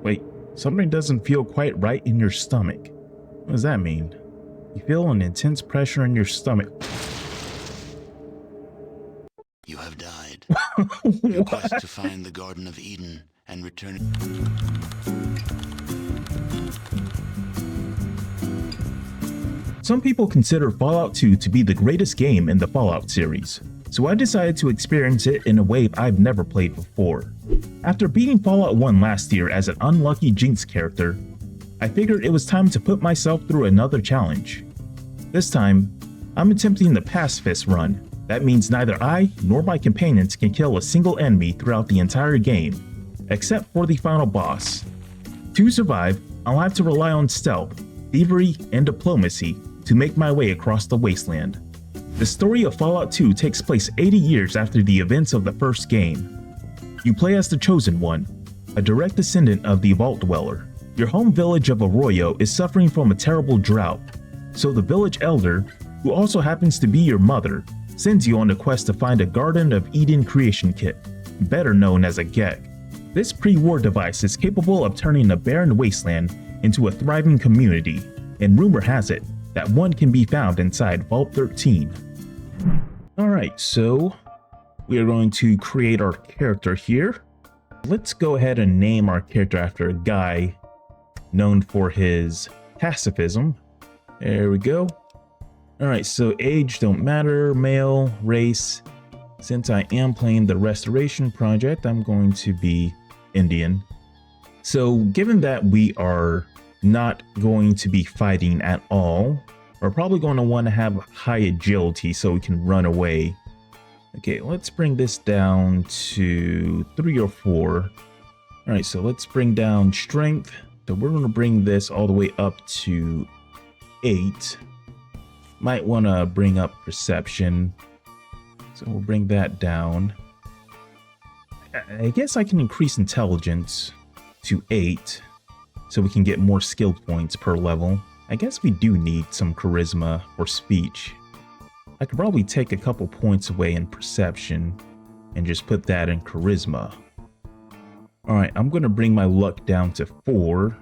Wait, something doesn't feel quite right in your stomach. What does that mean? You feel an intense pressure in your stomach. You have died. Your quest to find the Garden of Eden and return it. Some people consider Fallout 2 to be the greatest game in the Fallout series, so I decided to experience it in a way I've never played before. After beating Fallout 1 last year as an unlucky Jinx character, I figured it was time to put myself through another challenge. This time, I'm attempting the Pacifist run. That means neither I nor my companions can kill a single enemy throughout the entire game, except for the final boss. To survive, I'll have to rely on stealth, thievery, and diplomacy to make my way across the wasteland. The story of Fallout 2 takes place 80 years after the events of the first game. You play as the Chosen One, a direct descendant of the Vault Dweller. Your home village of Arroyo is suffering from a terrible drought, so the village elder, who also happens to be your mother, sends you on a quest to find a Garden of Eden creation kit, better known as a Gecko. This pre-war device is capable of turning a barren wasteland into a thriving community, and rumor has it that one can be found inside Vault 13. Alright, so we are going to create our character here. Let's go ahead and name our character after a guy known for his pacifism. There we go. Alright, so age don't matter, male, race. Since I am playing the Restoration Project, I'm going to be Indian. So given that we are not going to be fighting at all, we're probably going to want to have high agility so we can run away. Okay, let's bring this down to 3 or 4. Alright, so let's bring down strength. So we're going to bring this all the way up to 8. Might want to bring up perception. So we'll bring that down. I guess I can increase intelligence to 8 so we can get more skill points per level. I guess we do need some charisma or speech. I could probably take a couple points away in perception and just put that in charisma. Alright, I'm going to bring my luck down to 4,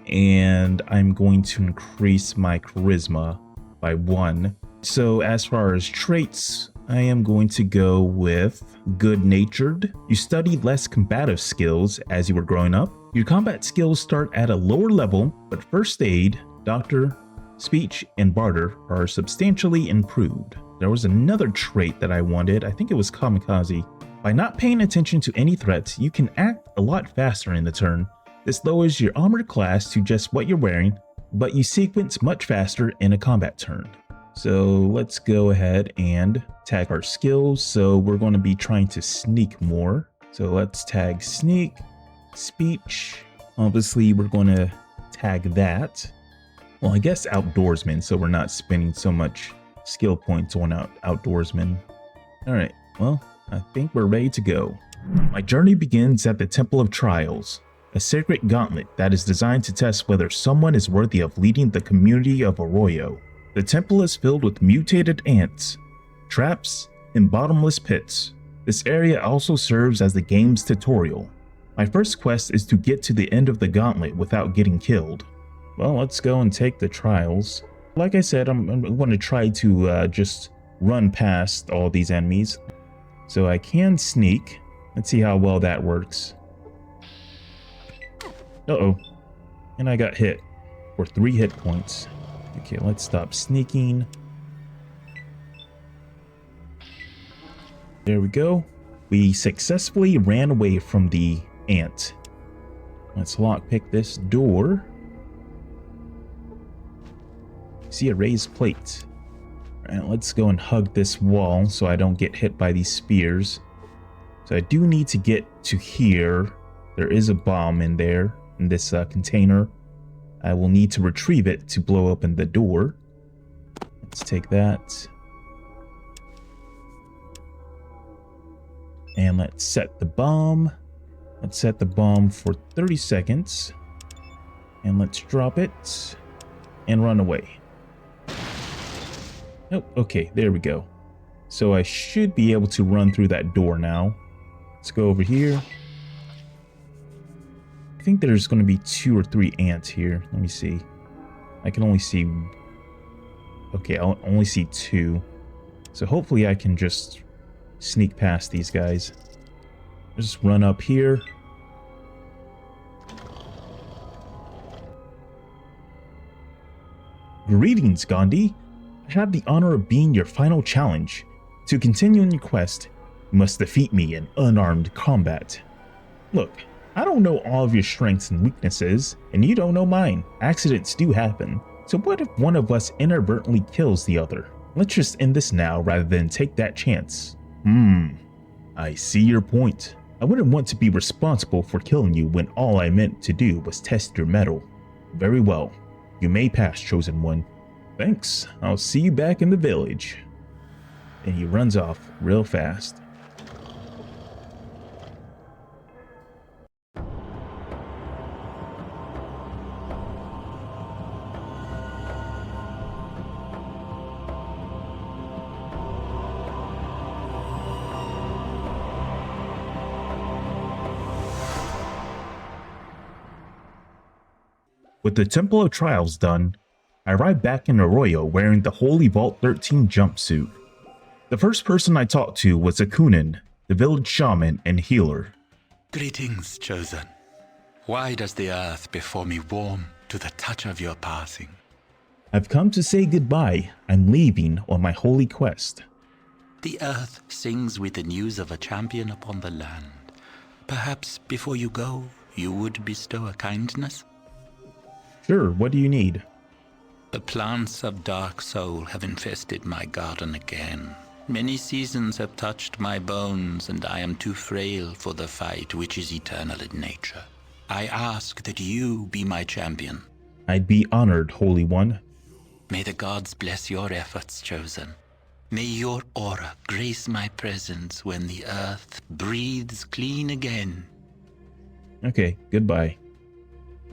and I'm going to increase my charisma by 1. So as far as traits, I am going to go with good-natured. You studied less combative skills as you were growing up. Your combat skills start at a lower level, but first aid, doctor, speech, and barter are substantially improved. There was another trait that I wanted. I think it was kamikaze. By not paying attention to any threats, you can act a lot faster in the turn. This lowers your armor class to just what you're wearing, but you sequence much faster in a combat turn. So let's go ahead and tag our skills. So we're going to be trying to sneak more. So let's tag sneak, speech. Obviously, we're going to tag that. Well, I guess outdoorsman, so we're not spending so much skill points on outdoorsman. All right, well, I think we're ready to go. My journey begins at the Temple of Trials, a sacred gauntlet that is designed to test whether someone is worthy of leading the community of Arroyo. The temple is filled with mutated ants, traps, and bottomless pits. This area also serves as the game's tutorial. My first quest is to get to the end of the gauntlet without getting killed. Well, let's go and take the trials. Like I said, I'm going to try to just run past all these enemies. So I can sneak. Let's see how well that works. Uh-oh. And I got hit for 3 hit points. Okay, let's stop sneaking. There we go. We successfully ran away from the ant. Let's lockpick this door. See a raised plate. Alright, let's go and hug this wall so I don't get hit by these spears. So I do need to get to here. There is a bomb in there, in this container. I will need to retrieve it to blow open the door. Let's take that. And let's set the bomb. Let's set the bomb for 30 seconds. And let's drop it and run away. Oh, okay, there we go. So I should be able to run through that door now. Let's go over here. I think there's going to be 2 or 3 ants here. Let me see. I can only see... Okay, I'll only see 2. So hopefully I can just sneak past these guys. Just run up here. Greetings, Gandhi. I have the honor of being your final challenge. To continue on your quest, you must defeat me in unarmed combat. Look, I don't know all of your strengths and weaknesses, and you don't know mine. Accidents do happen, so what if one of us inadvertently kills the other? Let's just end this now rather than take that chance. I see your point. I wouldn't want to be responsible for killing you when all I meant to do was test your mettle. Very well. You may pass, Chosen One. Thanks. I'll see you back in the village. And he runs off real fast. With the Temple of Trials done, I arrived back in Arroyo wearing the Holy Vault 13 jumpsuit. The first person I talked to was Akunin, the village shaman and healer. Greetings, Chosen. Why does the earth before me warm to the touch of your passing? I've come to say goodbye. I'm leaving on my holy quest. The earth sings with the news of a champion upon the land. Perhaps before you go, you would bestow a kindness? Sure, what do you need? The plants of dark soul have infested my garden again. Many seasons have touched my bones, and I am too frail for the fight which is eternal in nature. I ask that you be my champion. I'd be honored, Holy One. May the gods bless your efforts, Chosen. May your aura grace my presence when the earth breathes clean again. Okay, goodbye.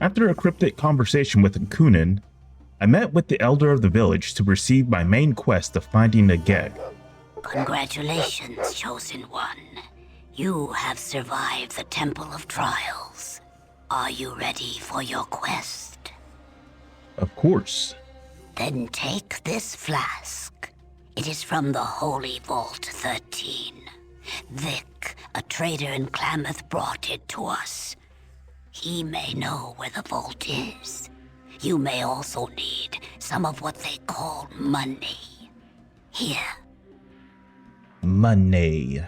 After a cryptic conversation with Akunin, I met with the elder of the village to receive my main quest of finding a Gecko. Congratulations, Chosen One. You have survived the Temple of Trials. Are you ready for your quest? Of course. Then take this flask. It is from the Holy Vault 13. Vic, a trader in Klamath, brought it to us. He may know where the vault is. You may also need some of what they call money. Here. Money.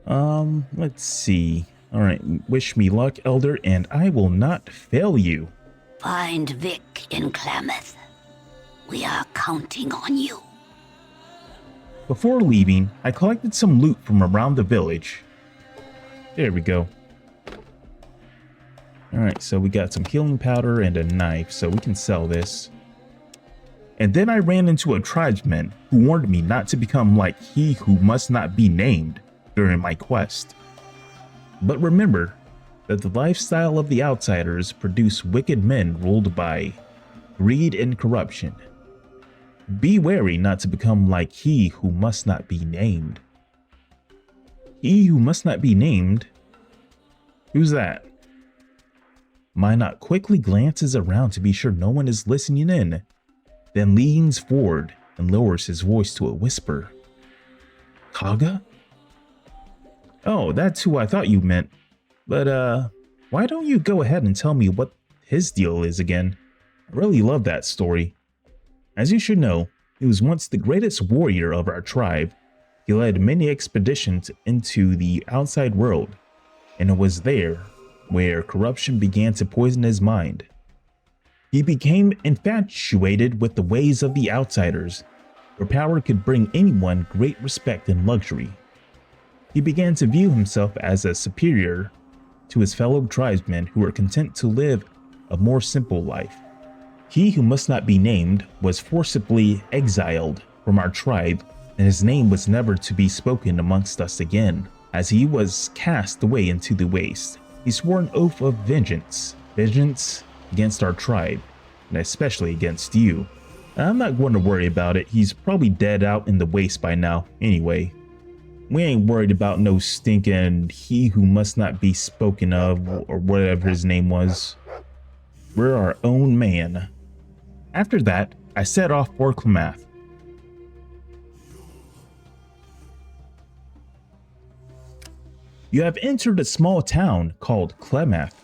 Let's see. Alright, wish me luck, Elder, and I will not fail you. Find Vic in Klamath. We are counting on you. Before leaving, I collected some loot from around the village. There we go. Alright, so we got some healing powder and a knife, so we can sell this. And then I ran into a tribesman who warned me not to become like he who must not be named during my quest. But remember that the lifestyle of the outsiders produce wicked men ruled by greed and corruption. Be wary not to become like he who must not be named. He who must not be named? Who's that? Minot quickly glances around to be sure no one is listening in, then leans forward and lowers his voice to a whisper. Kaga? Oh, that's who I thought you meant. But, why don't you go ahead and tell me what his deal is again? I really love that story. As you should know, he was once the greatest warrior of our tribe. He led many expeditions into the outside world, and it was there where corruption began to poison his mind. He became infatuated with the ways of the outsiders, where power could bring anyone great respect and luxury. He began to view himself as a superior to his fellow tribesmen who were content to live a more simple life. He who must not be named was forcibly exiled from our tribe, and his name was never to be spoken amongst us again. As he was cast away into the waste, he swore an oath of vengeance against our tribe, and especially against you. I'm not going to worry about it. He's probably dead out in the waste by now anyway. We ain't worried about no stinking he who must not be spoken of, or whatever his name was. We're our own man. After that, I set off for Klamath. You have entered a small town called Klamath.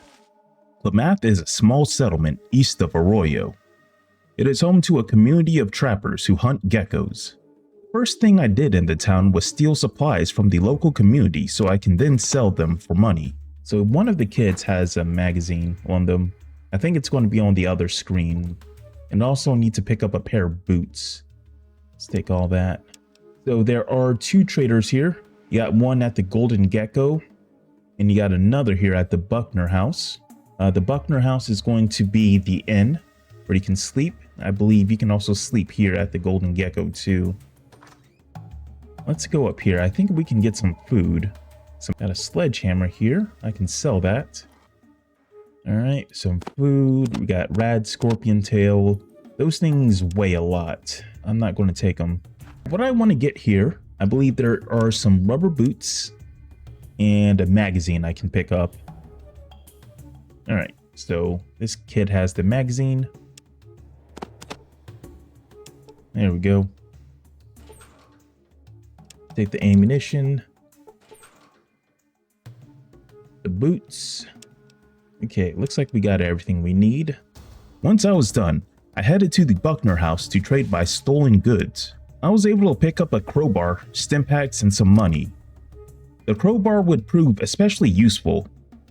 Klamath is a small settlement east of Arroyo. It is home to a community of trappers who hunt geckos. First thing I did in the town was steal supplies from the local community so I can then sell them for money. So one of the kids has a magazine on them. I think it's going to be on the other screen. And also need to pick up a pair of boots. Let's take all that. So there are 2 traders here. You got one at the Golden Gecko, and you got another here at the Buckner House. The Buckner House is going to be the inn where you can sleep. I believe you can also sleep here at the Golden Gecko too. Let's go up here. I think we can get some food. Got a sledgehammer here. I can sell that. All right, some food. We got rad scorpion tail. Those things weigh a lot. I'm not going to take them. What I want to get here, I believe there are some rubber boots and a magazine I can pick up. All right, so this kid has the magazine. There we go. Take the ammunition. The boots. Okay, looks like we got everything we need. Once I was done, I headed to the Buckner house to trade my stolen goods. I was able to pick up a crowbar, stim packs, and some money. The crowbar would prove especially useful,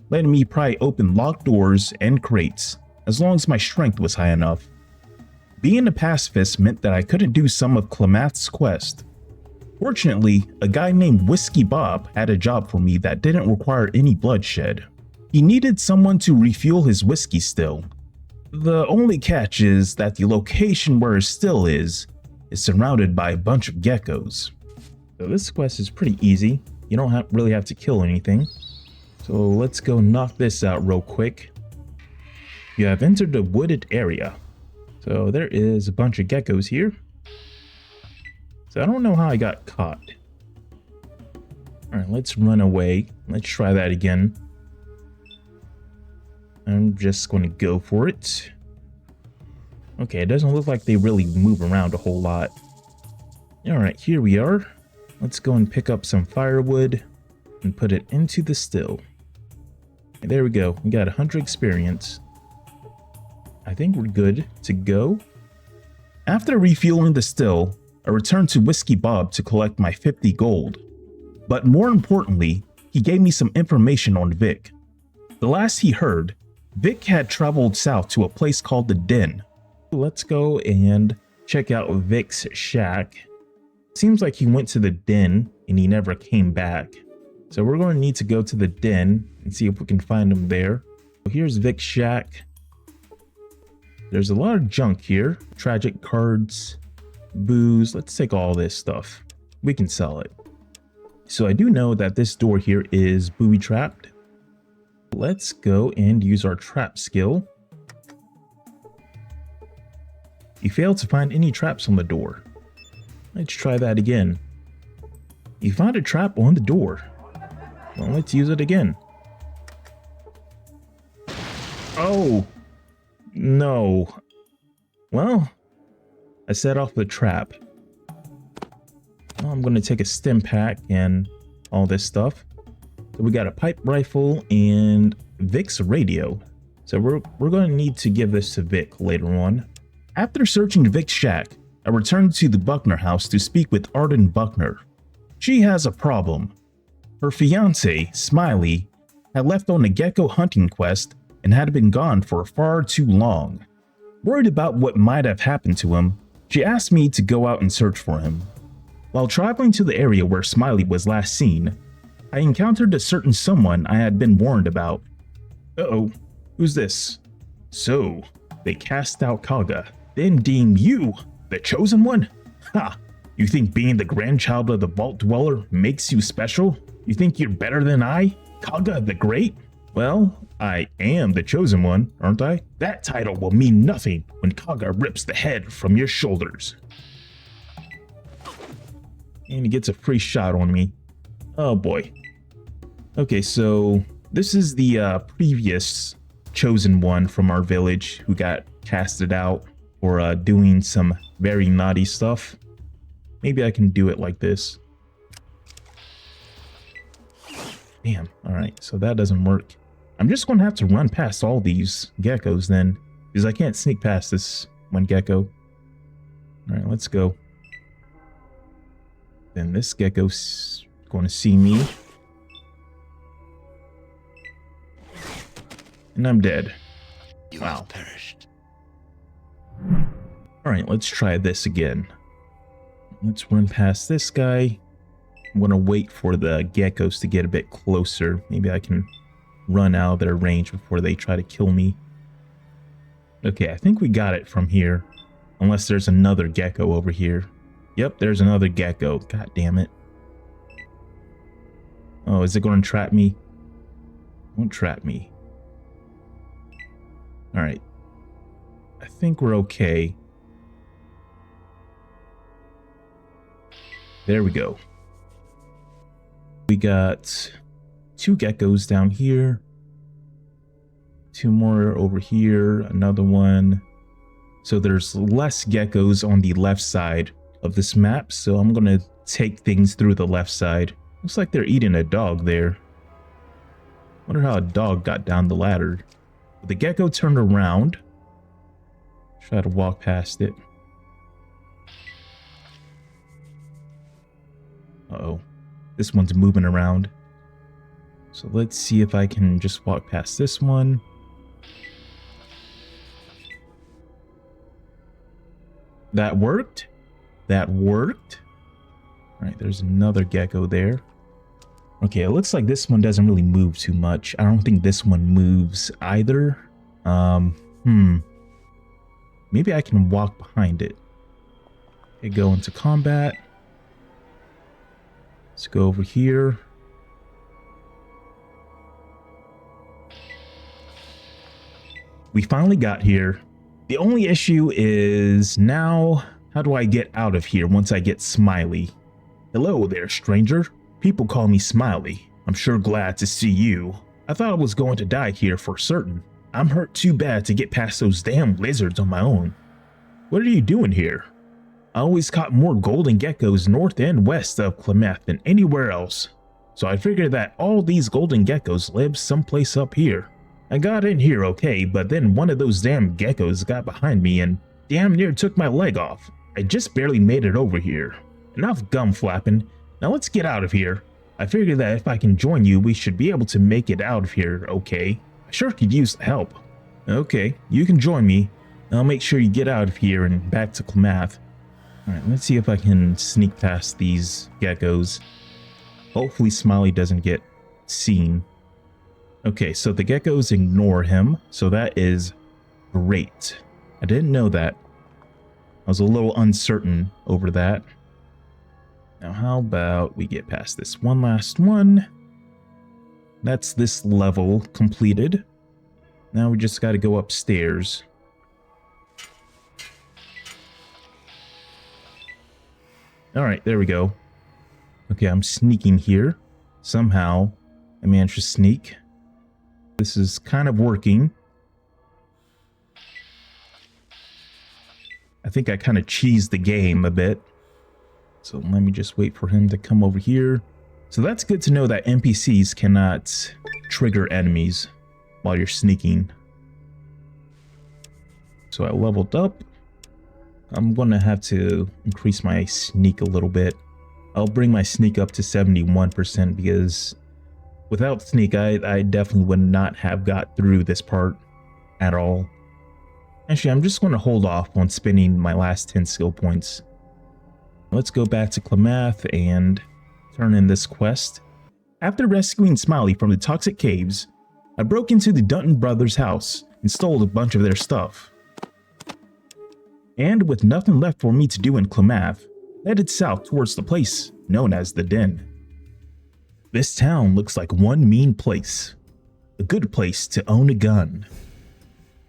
letting me pry open locked doors and crates, as long as my strength was high enough. Being a pacifist meant that I couldn't do some of Klamath's quest. Fortunately, a guy named Whiskey Bob had a job for me that didn't require any bloodshed. He needed someone to refuel his whiskey still. The only catch is that the location where his still is surrounded by a bunch of geckos. So this quest is pretty easy. You don't really have to kill anything. So let's go knock this out real quick. You have entered the wooded area. So there is a bunch of geckos here. So I don't know how I got caught. All right, let's run away. Let's try that again. I'm just going to go for it. Okay, it doesn't look like they really move around a whole lot. All right, here we are. Let's go and pick up some firewood and put it into the still. And there we go. We got 100 experience. I think we're good to go. After refueling the still, I returned to Whiskey Bob to collect my 50 gold. But more importantly, he gave me some information on Vic. The last he heard, Vic had traveled south to a place called the Den. Let's go and check out Vic's shack. Seems like he went to the Den and he never came back. So we're going to need to go to the Den and see if we can find him there. Here's Vic's shack. There's a lot of junk here. Tragic cards, booze. Let's take all this stuff. We can sell it. So I do know that this door here is booby trapped. Let's go and use our trap skill. You failed to find any traps on the door. Let's try that again. You found a trap on the door. Well, let's use it again. Oh, no. Well, I set off the trap. Well, I'm going to take a stim pack and all this stuff. So we got a pipe rifle and Vic's radio. So we're going to need to give this to Vic later on. After searching Vic's shack, I returned to the Buckner house to speak with Arden Buckner. She has a problem. Her fiance, Smiley, had left on a gecko hunting quest and had been gone for far too long. Worried about what might have happened to him, she asked me to go out and search for him. While traveling to the area where Smiley was last seen, I encountered a certain someone I had been warned about. Uh-oh, who's this? So, they cast out Kaga, then deem you the chosen one? Ha! You think being the grandchild of the Vault Dweller makes you special? You think you're better than I, Kaga the Great? Well, I am the chosen one, aren't I? That title will mean nothing when Kaga rips the head from your shoulders. And he gets a free shot on me. Oh boy. Okay, so this is the previous chosen one from our village who got casted out for doing some very naughty stuff. Maybe I can do it like this. Damn, alright, so that doesn't work. I'm just going to have to run past all these geckos then, because I can't sneak past this one gecko. Alright, let's go. Then this gecko's going to see me. And I'm dead. You have perished. Alright, let's try this again. Let's run past this guy. I'm going to wait for the geckos to get a bit closer. Maybe I can run out of their range before they try to kill me. Okay, I think we got it from here. Unless there's another gecko over here. Yep, there's another gecko. God damn it. Oh, is it going to trap me? Won't trap me. Alright. I think we're okay. There we go. We got 2 geckos down here. 2 more over here. Another one. So there's less geckos on the left side of this map. So I'm going to take things through the left side. Looks like they're eating a dog there. Wonder how a dog got down the ladder. The gecko turned around. Try to walk past it. Uh-oh. This one's moving around. So let's see if I can just walk past this one. That worked. That worked. Alright, there's another gecko there. Okay, it looks like this one doesn't really move too much. I don't think this one moves either. Maybe I can walk behind it. Okay, go into combat. Let's go over here. We finally got here. The only issue is now, how do I get out of here once I get Smiley? Hello there, stranger. People call me Smiley. I'm sure glad to see you. I thought I was going to die here for certain. I'm hurt too bad to get past those damn lizards on my own. What are you doing here? I always caught more golden geckos north and west of Klamath than anywhere else. So I figured that all these golden geckos lived someplace up here. I got in here okay, but then one of those damn geckos got behind me and damn near took my leg off. I just barely made it over here. Enough gum flapping. Now let's get out of here. I figured that if I can join you, we should be able to make it out of here okay. I sure could use the help. Okay, you can join me. I'll make sure you get out of here and back to Klamath. Alright, let's see if I can sneak past these geckos. Hopefully Smiley doesn't get seen. Okay, so the geckos ignore him, so that is great. I didn't know that. I was a little uncertain over that. Now how about we get past this one last one. That's this level completed. Now we just got to go upstairs. Alright, there we go. Okay, I'm sneaking here. Somehow, I managed to sneak. This is kind of working. I think I kind of cheesed the game a bit. So let me just wait for him to come over here. So that's good to know that NPCs cannot trigger enemies while you're sneaking. So I leveled up. I'm going to have to increase my sneak a little bit. I'll bring my sneak up to 71% because without sneak, I definitely would not have got through this part at all. Actually, I'm just going to hold off on spending my last 10 skill points. Let's go back to Klamath and turn in this quest. After rescuing Smiley from the toxic caves, I broke into the Dutton brothers' house and stole a bunch of their stuff. And with nothing left for me to do in Klamath, headed south towards the place known as the Den. This town looks like one mean place. A good place to own a gun.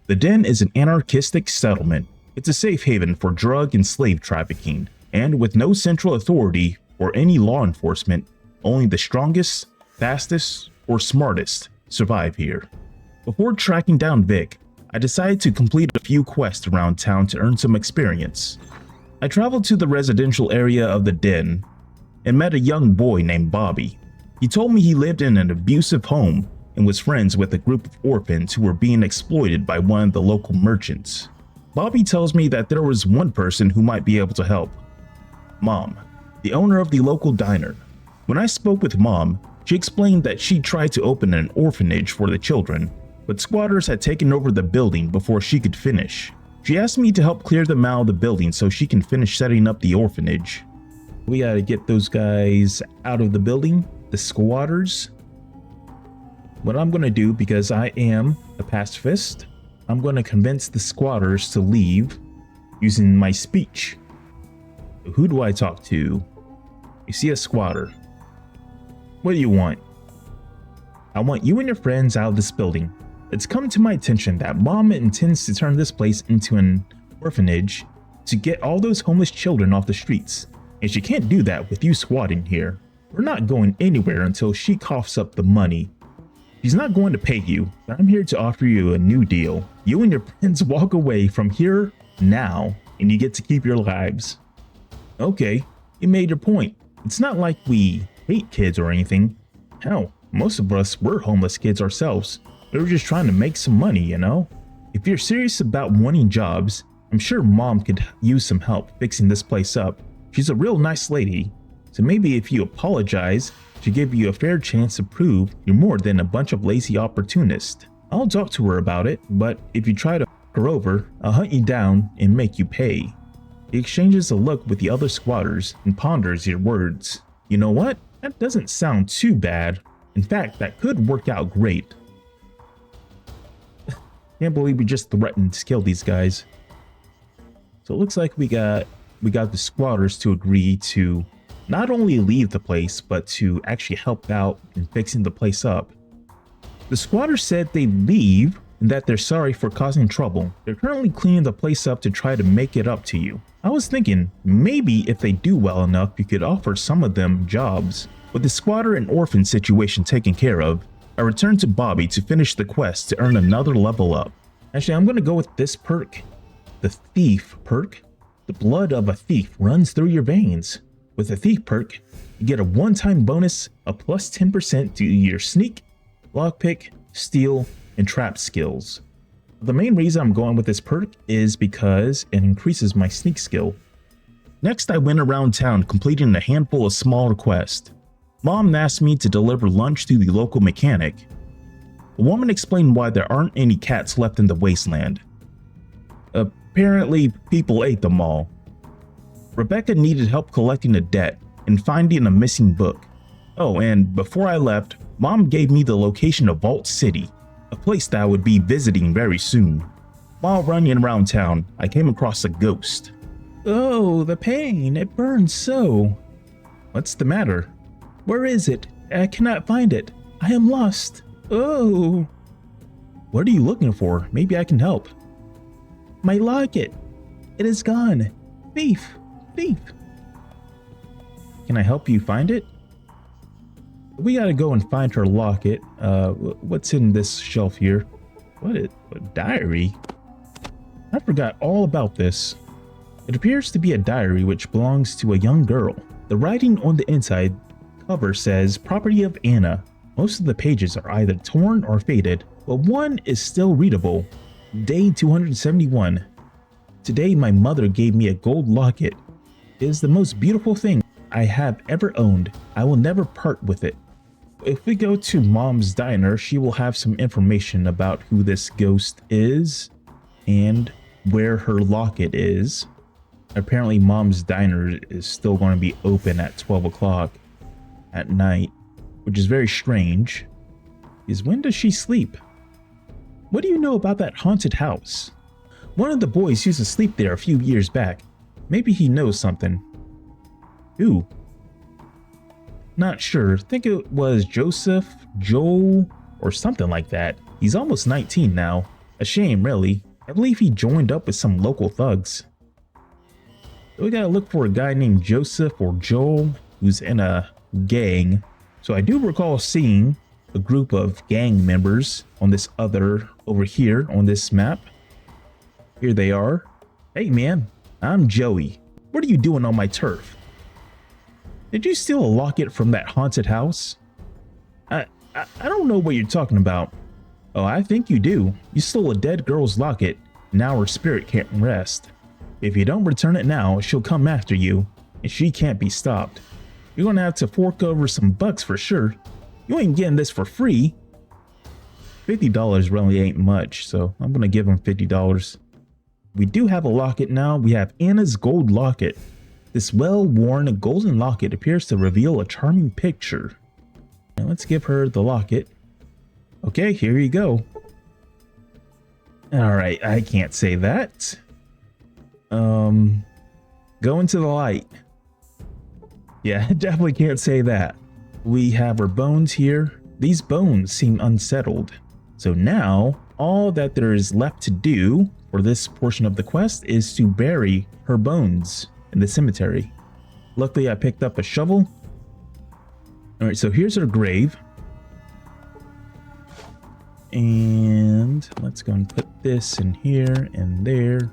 The Den is an anarchistic settlement. It's a safe haven for drug and slave trafficking, and with no central authority or any law enforcement, Only the strongest, fastest, or smartest survive here. Before tracking down Vic, I decided to complete a few quests around town to earn some experience. I traveled to the residential area of the den and met a young boy named Bobby. He told me he lived in an abusive home and was friends with a group of orphans who were being exploited by one of the local merchants. Bobby tells me that there was one person who might be able to help. Mom, the owner of the local diner. When I spoke with Mom, she explained that she tried to open an orphanage for the children, but squatters had taken over the building before she could finish. She asked me to help clear them out of the building so she can finish setting up the orphanage. We gotta get those guys out of the building, the squatters. What I'm gonna do, because I am a pacifist, I'm gonna convince the squatters to leave using my speech. Who do I talk to? You see a squatter. What do you want? I want you and your friends out of this building. It's come to my attention that Mom intends to turn this place into an orphanage to get all those homeless children off the streets, and she can't do that with you squatting here. We're not going anywhere until she coughs up the money. She's not going to pay you, but I'm here to offer you a new deal. You and your friends walk away from here now, and you get to keep your lives. Okay, you made your point. It's not like we hate kids or anything. Hell, most of us were homeless kids ourselves. We were just trying to make some money, you know? If you're serious about wanting jobs, I'm sure Mom could use some help fixing this place up. She's a real nice lady, so maybe if you apologize, she'll give you a fair chance to prove you're more than a bunch of lazy opportunists. I'll talk to her about it, but if you try to f her over, I'll hunt you down and make you pay. He exchanges a look with the other squatters and ponders your words. You know what? That doesn't sound too bad. In fact, that could work out great. Can't believe we just threatened to kill these guys. So it looks like we got the squatters to agree to not only leave the place, but to actually help out in fixing the place up. The squatters said they'd leave and that they're sorry for causing trouble. They're currently cleaning the place up to try to make it up to you. I was thinking, maybe if they do well enough, you could offer some of them jobs. With the squatter and orphan situation taken care of, I returned to Bobby to finish the quest to earn another level up. Actually, I'm going to go with this perk. The Thief perk. The blood of a thief runs through your veins. With the Thief perk, you get a one-time bonus of plus 10% to your sneak, lockpick, steal, and trap skills. The main reason I'm going with this perk is because it increases my sneak skill. Next, I went around town completing a handful of smaller quests. Mom asked me to deliver lunch to the local mechanic. A woman explained why there aren't any cats left in the wasteland. Apparently, people ate them all. Rebecca needed help collecting a debt and finding a missing book. Oh, and before I left, Mom gave me the location of Vault City, a place that I would be visiting very soon. While running around town, I came across a ghost. Oh, the pain, it burns so. What's the matter? Where is it? I cannot find it. I am lost. Oh. What are you looking for? Maybe I can help. My locket. It is gone. Thief. Thief. Can I help you find it? We gotta go and find her locket. What's in this shelf here? What a diary? I forgot all about this. It appears to be a diary which belongs to a young girl. The writing on the inside cover says property of Anna. Most of the pages are either torn or faded, but one is still readable. Day 271. Today my mother gave me a gold locket. It is the most beautiful thing I have ever owned. I will never part with it. If we go to Mom's diner, she will have some information about who this ghost is and where her locket is. Apparently Mom's diner is still going to be open at 12 o'clock at night, which is very strange. Because when does she sleep? What do you know about that haunted house? One of the boys used to sleep there a few years back. Maybe he knows something. Who? Not sure. Think it was Joseph, Joel, or something like that. He's almost 19 now. A shame, really. I believe he joined up with some local thugs. So we gotta look for a guy named Joseph or Joel who's in a gang So I do recall seeing a group of gang members on this over here on this map. Here they are. Hey man, I'm Joey. What are you doing on my turf? Did you steal a locket from that haunted house? I don't know what you're talking about. Oh, I think you do. You stole a dead girl's locket. Now her spirit can't rest. If you don't return it now, she'll come after you, and she can't be stopped. You're gonna have to fork over some bucks for sure. You ain't getting this for free. $50 really ain't much, so I'm gonna give him $50. We do have a locket now. We have Anna's gold locket. This well-worn golden locket appears to reveal a charming picture. Now let's give her the locket. Okay, here you go. Alright, I can't say that. Go into the light. Yeah, I definitely can't say that. We have her bones here. These bones seem unsettled. So now, all that there is left to do for this portion of the quest is to bury her bones in the cemetery. Luckily, I picked up a shovel. Alright, so here's her grave. And let's go and put this in here and there.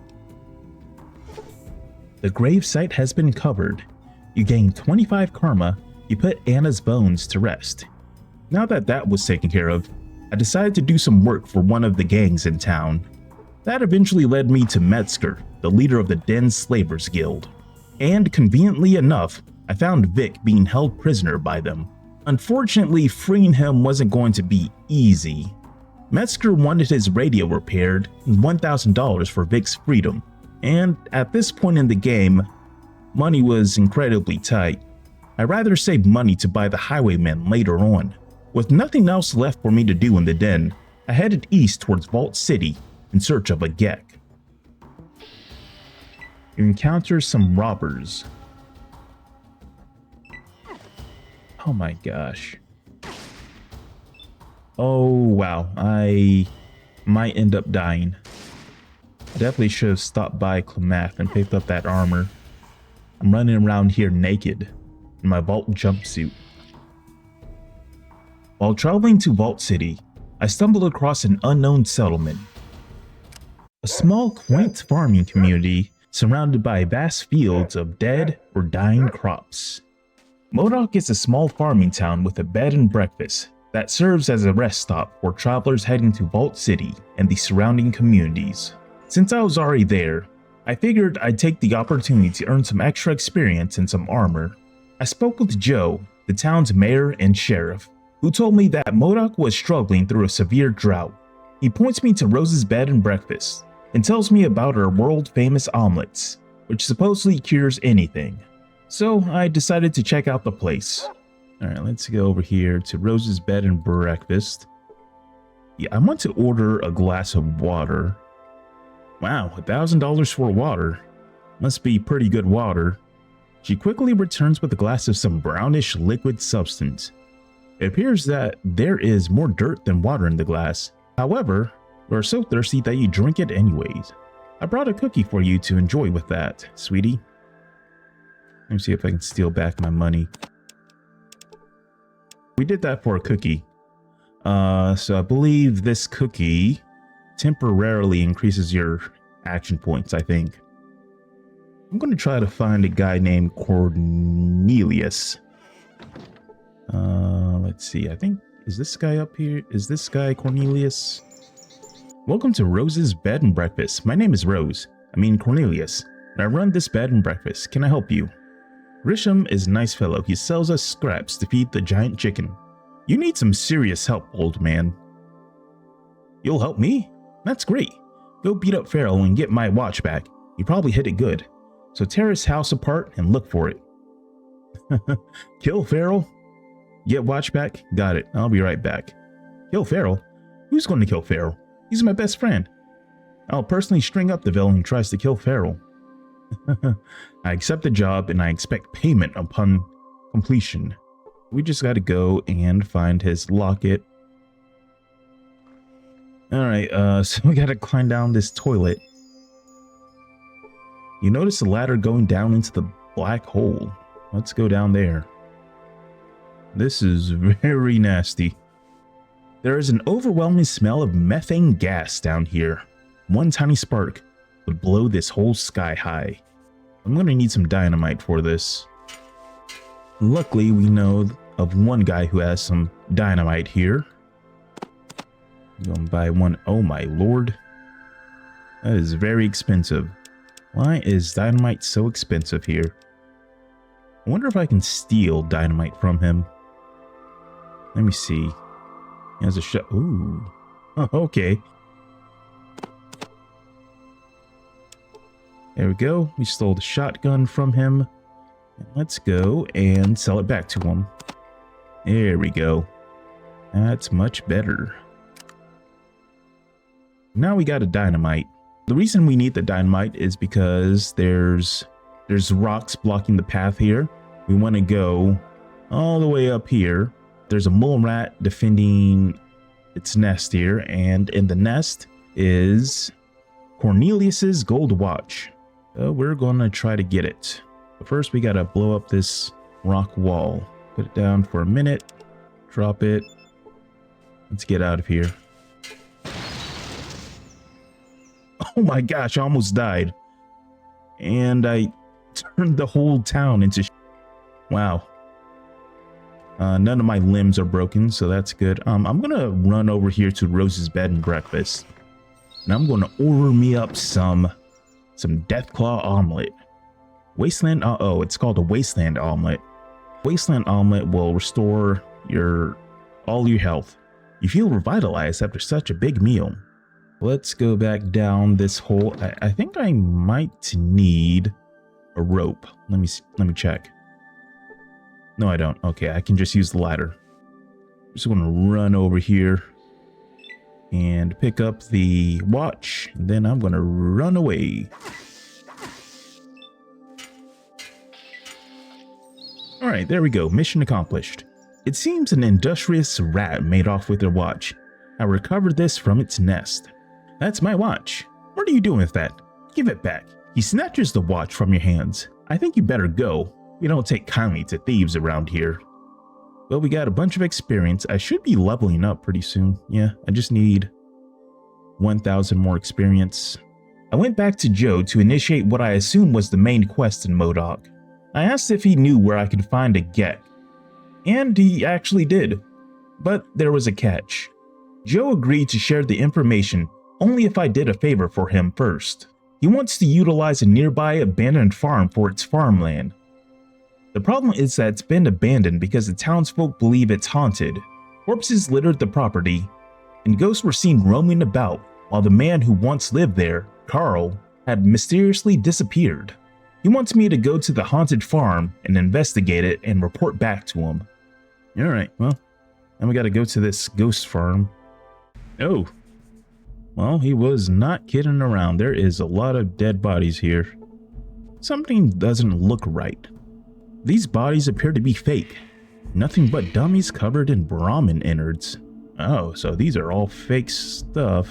The grave site has been covered. You gain 25 karma. You put Anna's bones to rest. Now that that was taken care of, I decided to do some work for one of the gangs in town. That eventually led me to Metzger, the leader of the Den Slavers Guild. And conveniently enough, I found Vic being held prisoner by them. Unfortunately, freeing him wasn't going to be easy. Metzger wanted his radio repaired and $1,000 for Vic's freedom, and at this point in the game, money was incredibly tight. I'd rather save money to buy the highwaymen later on. With nothing else left for me to do in the den, I headed east towards Vault City in search of a Gecko. You encounter some robbers. Oh my gosh. Oh wow, I might end up dying. I definitely should have stopped by Klamath and picked up that armor. I'm running around here naked in my Vault jumpsuit. While traveling to Vault City, I stumbled across an unknown settlement. A small, quaint farming community surrounded by vast fields of dead or dying crops. Modoc is a small farming town with a bed and breakfast that serves as a rest stop for travelers heading to Vault City and the surrounding communities. Since I was already there, I figured I'd take the opportunity to earn some extra experience and some armor. I spoke with Joe, the town's mayor and sheriff, who told me that Modoc was struggling through a severe drought. He points me to Rose's bed and breakfast and tells me about her world-famous omelets, which supposedly cures anything. So I decided to check out the place. Alright, let's go over here to Rose's bed and breakfast. Yeah, I want to order a glass of water. Wow, $1,000 for water. Must be pretty good water. She quickly returns with a glass of some brownish liquid substance. It appears that there is more dirt than water in the glass. However, you are so thirsty that you drink it anyways. I brought a cookie for you to enjoy with that, sweetie. Let me see if I can steal back my money. We did that for a cookie. So I believe this cookie temporarily increases your action points, I think. I'm going to try to find a guy named Cornelius. Let's see. I think, is this guy up here? Is this guy Cornelius? Welcome to Rose's bed and breakfast. My name is Cornelius, and I run this bed and breakfast. Can I help you? Risham is a nice fellow. He sells us scraps to feed the giant chicken. You need some serious help, old man. You'll help me? That's great. Go beat up Farrell and get my watch back. You probably hit it good. So tear his house apart and look for it. Kill Farrell? Get watch back? Got it. I'll be right back. Kill Farrell? Who's going to kill Farrell? He's my best friend. I'll personally string up the villain who tries to kill Farrell. I accept the job and I expect payment upon completion. We just gotta go and find his locket. Alright, so we gotta climb down this toilet. You notice the ladder going down into the black hole. Let's go down there. This is very nasty. There is an overwhelming smell of methane gas down here. One tiny spark would blow this whole sky high. I'm going to need some dynamite for this. Luckily, we know of one guy who has some dynamite here. I'm going to buy one. Oh my lord. That is very expensive. Why is dynamite so expensive here? I wonder if I can steal dynamite from him. Let me see. He has a shot. Ooh. Okay. There we go. We stole the shotgun from him. Let's go and sell it back to him. There we go. That's much better. Now we got a dynamite. The reason we need the dynamite is because there's rocks blocking the path here. We want to go all the way up here. There's a mole rat defending its nest here, and in the nest is Cornelius's gold watch. So we're going to try to get it. But first we got to blow up this rock wall. Put it down for a minute. Drop it. Let's get out of here. Oh my gosh, I almost died. And I turned the whole town into wow. None of my limbs are broken, so that's good. I'm gonna run over here to Rose's bed and breakfast. And I'm gonna order me up some Deathclaw omelet. Wasteland, oh, it's called a wasteland omelet. Wasteland omelet will restore all your health. You feel revitalized after such a big meal. Let's go back down this hole. I think I might need a rope. Let me check. No, I don't. Okay, I can just use the ladder. Just want to run over here and pick up the watch. And then I'm going to run away. All right, there we go. Mission accomplished. It seems an industrious rat made off with their watch. I recovered this from its nest. That's my watch. What are you doing with that? Give it back. He snatches the watch from your hands. I think you better go. We don't take kindly to thieves around here. Well, we got a bunch of experience. I should be leveling up pretty soon. Yeah, I just need 1,000 more experience. I went back to Joe to initiate what I assume was the main quest in Modoc. I asked if he knew where I could find a Gecko. And he actually did. But there was a catch. Joe agreed to share the information only if I did a favor for him first. He wants to utilize a nearby abandoned farm for its farmland. The problem is that it's been abandoned because the townsfolk believe it's haunted. Corpses littered the property, and ghosts were seen roaming about while the man who once lived there, Carl, had mysteriously disappeared. He wants me to go to the haunted farm and investigate it and report back to him. Alright, well, then we gotta go to this ghost farm. Oh. Well, he was not kidding around. There is a lot of dead bodies here. Something doesn't look right. These bodies appear to be fake. Nothing but dummies covered in Brahmin innards. Oh, so these are all fake stuff.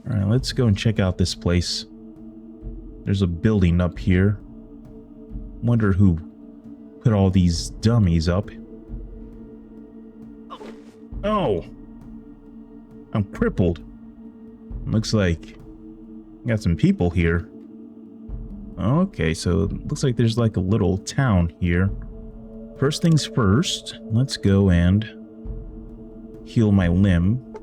Alright, let's go and check out this place. There's a building up here. Wonder who put all these dummies up. Oh! I'm crippled. Looks like I got some people here. Okay, so it looks like there's like a little town here. First things first, let's go and heal my limb.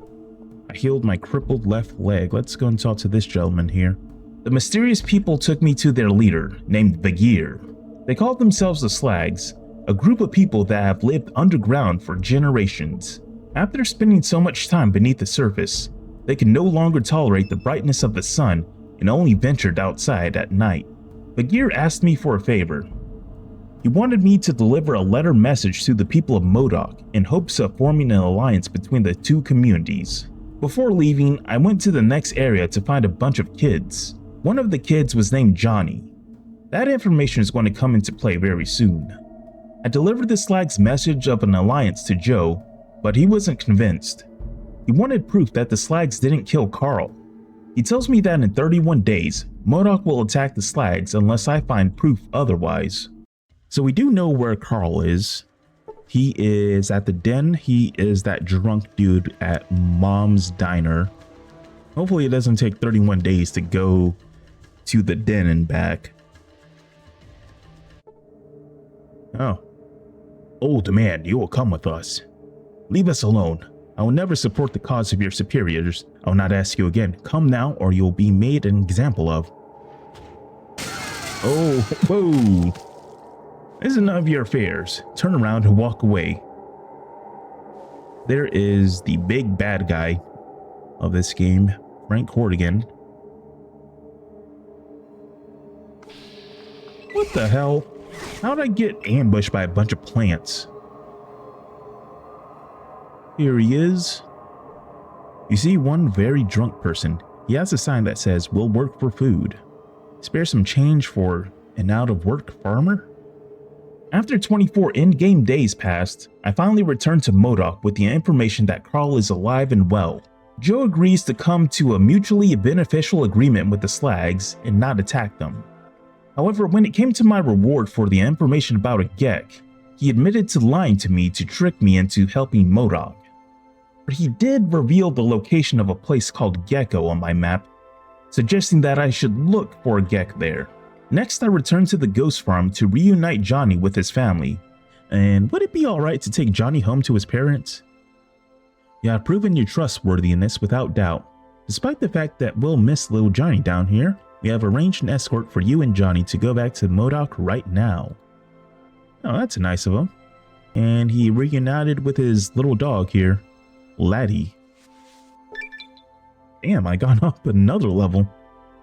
I healed my crippled left leg. Let's go and talk to this gentleman here. The mysterious people took me to their leader, named Bagheer. They called themselves the Slags, a group of people that have lived underground for generations. After spending so much time beneath the surface, they could no longer tolerate the brightness of the sun and only ventured outside at night. Bagheer asked me for a favor. He wanted me to deliver a letter message to the people of Modoc in hopes of forming an alliance between the two communities. Before leaving, I went to the next area to find a bunch of kids. One of the kids was named Johnny. That information is going to come into play very soon. I delivered the Slag's message of an alliance to Joe, but he wasn't convinced. He wanted proof that the Slags didn't kill Carl. He tells me that in 31 days, Modoc will attack the Slags unless I find proof otherwise. So we do know where Carl is. He is at the den. He is that drunk dude at Mom's Diner. Hopefully it doesn't take 31 days to go to the den and back. Oh. Old man, you will come with us. Leave us alone. I will never support the cause of your superiors. I will not ask you again. Come now, or you'll be made an example of. Oh, whoa. This is none of your affairs. Turn around and walk away. There is the big bad guy of this game, Frank Hordigan. What the hell? How'd I get ambushed by a bunch of plants? Here he is. You see one very drunk person. He has a sign that says, "We'll work for food. Spare some change for an out-of-work farmer?" After 24 in-game days passed, I finally returned to Modoc with the information that Carl is alive and well. Joe agrees to come to a mutually beneficial agreement with the Slags and not attack them. However, when it came to my reward for the information about a Gecko, he admitted to lying to me to trick me into helping Modoc. But he did reveal the location of a place called Gecko on my map, suggesting that I should look for a Gecko there. Next, I returned to the ghost farm to reunite Johnny with his family. And would it be alright to take Johnny home to his parents? You have proven your trustworthiness without doubt. Despite the fact that we'll miss little Johnny down here, we have arranged an escort for you and Johnny to go back to Modoc right now. Oh, that's nice of him. And he reunited with his little dog here, Laddie. Damn, I got up another level.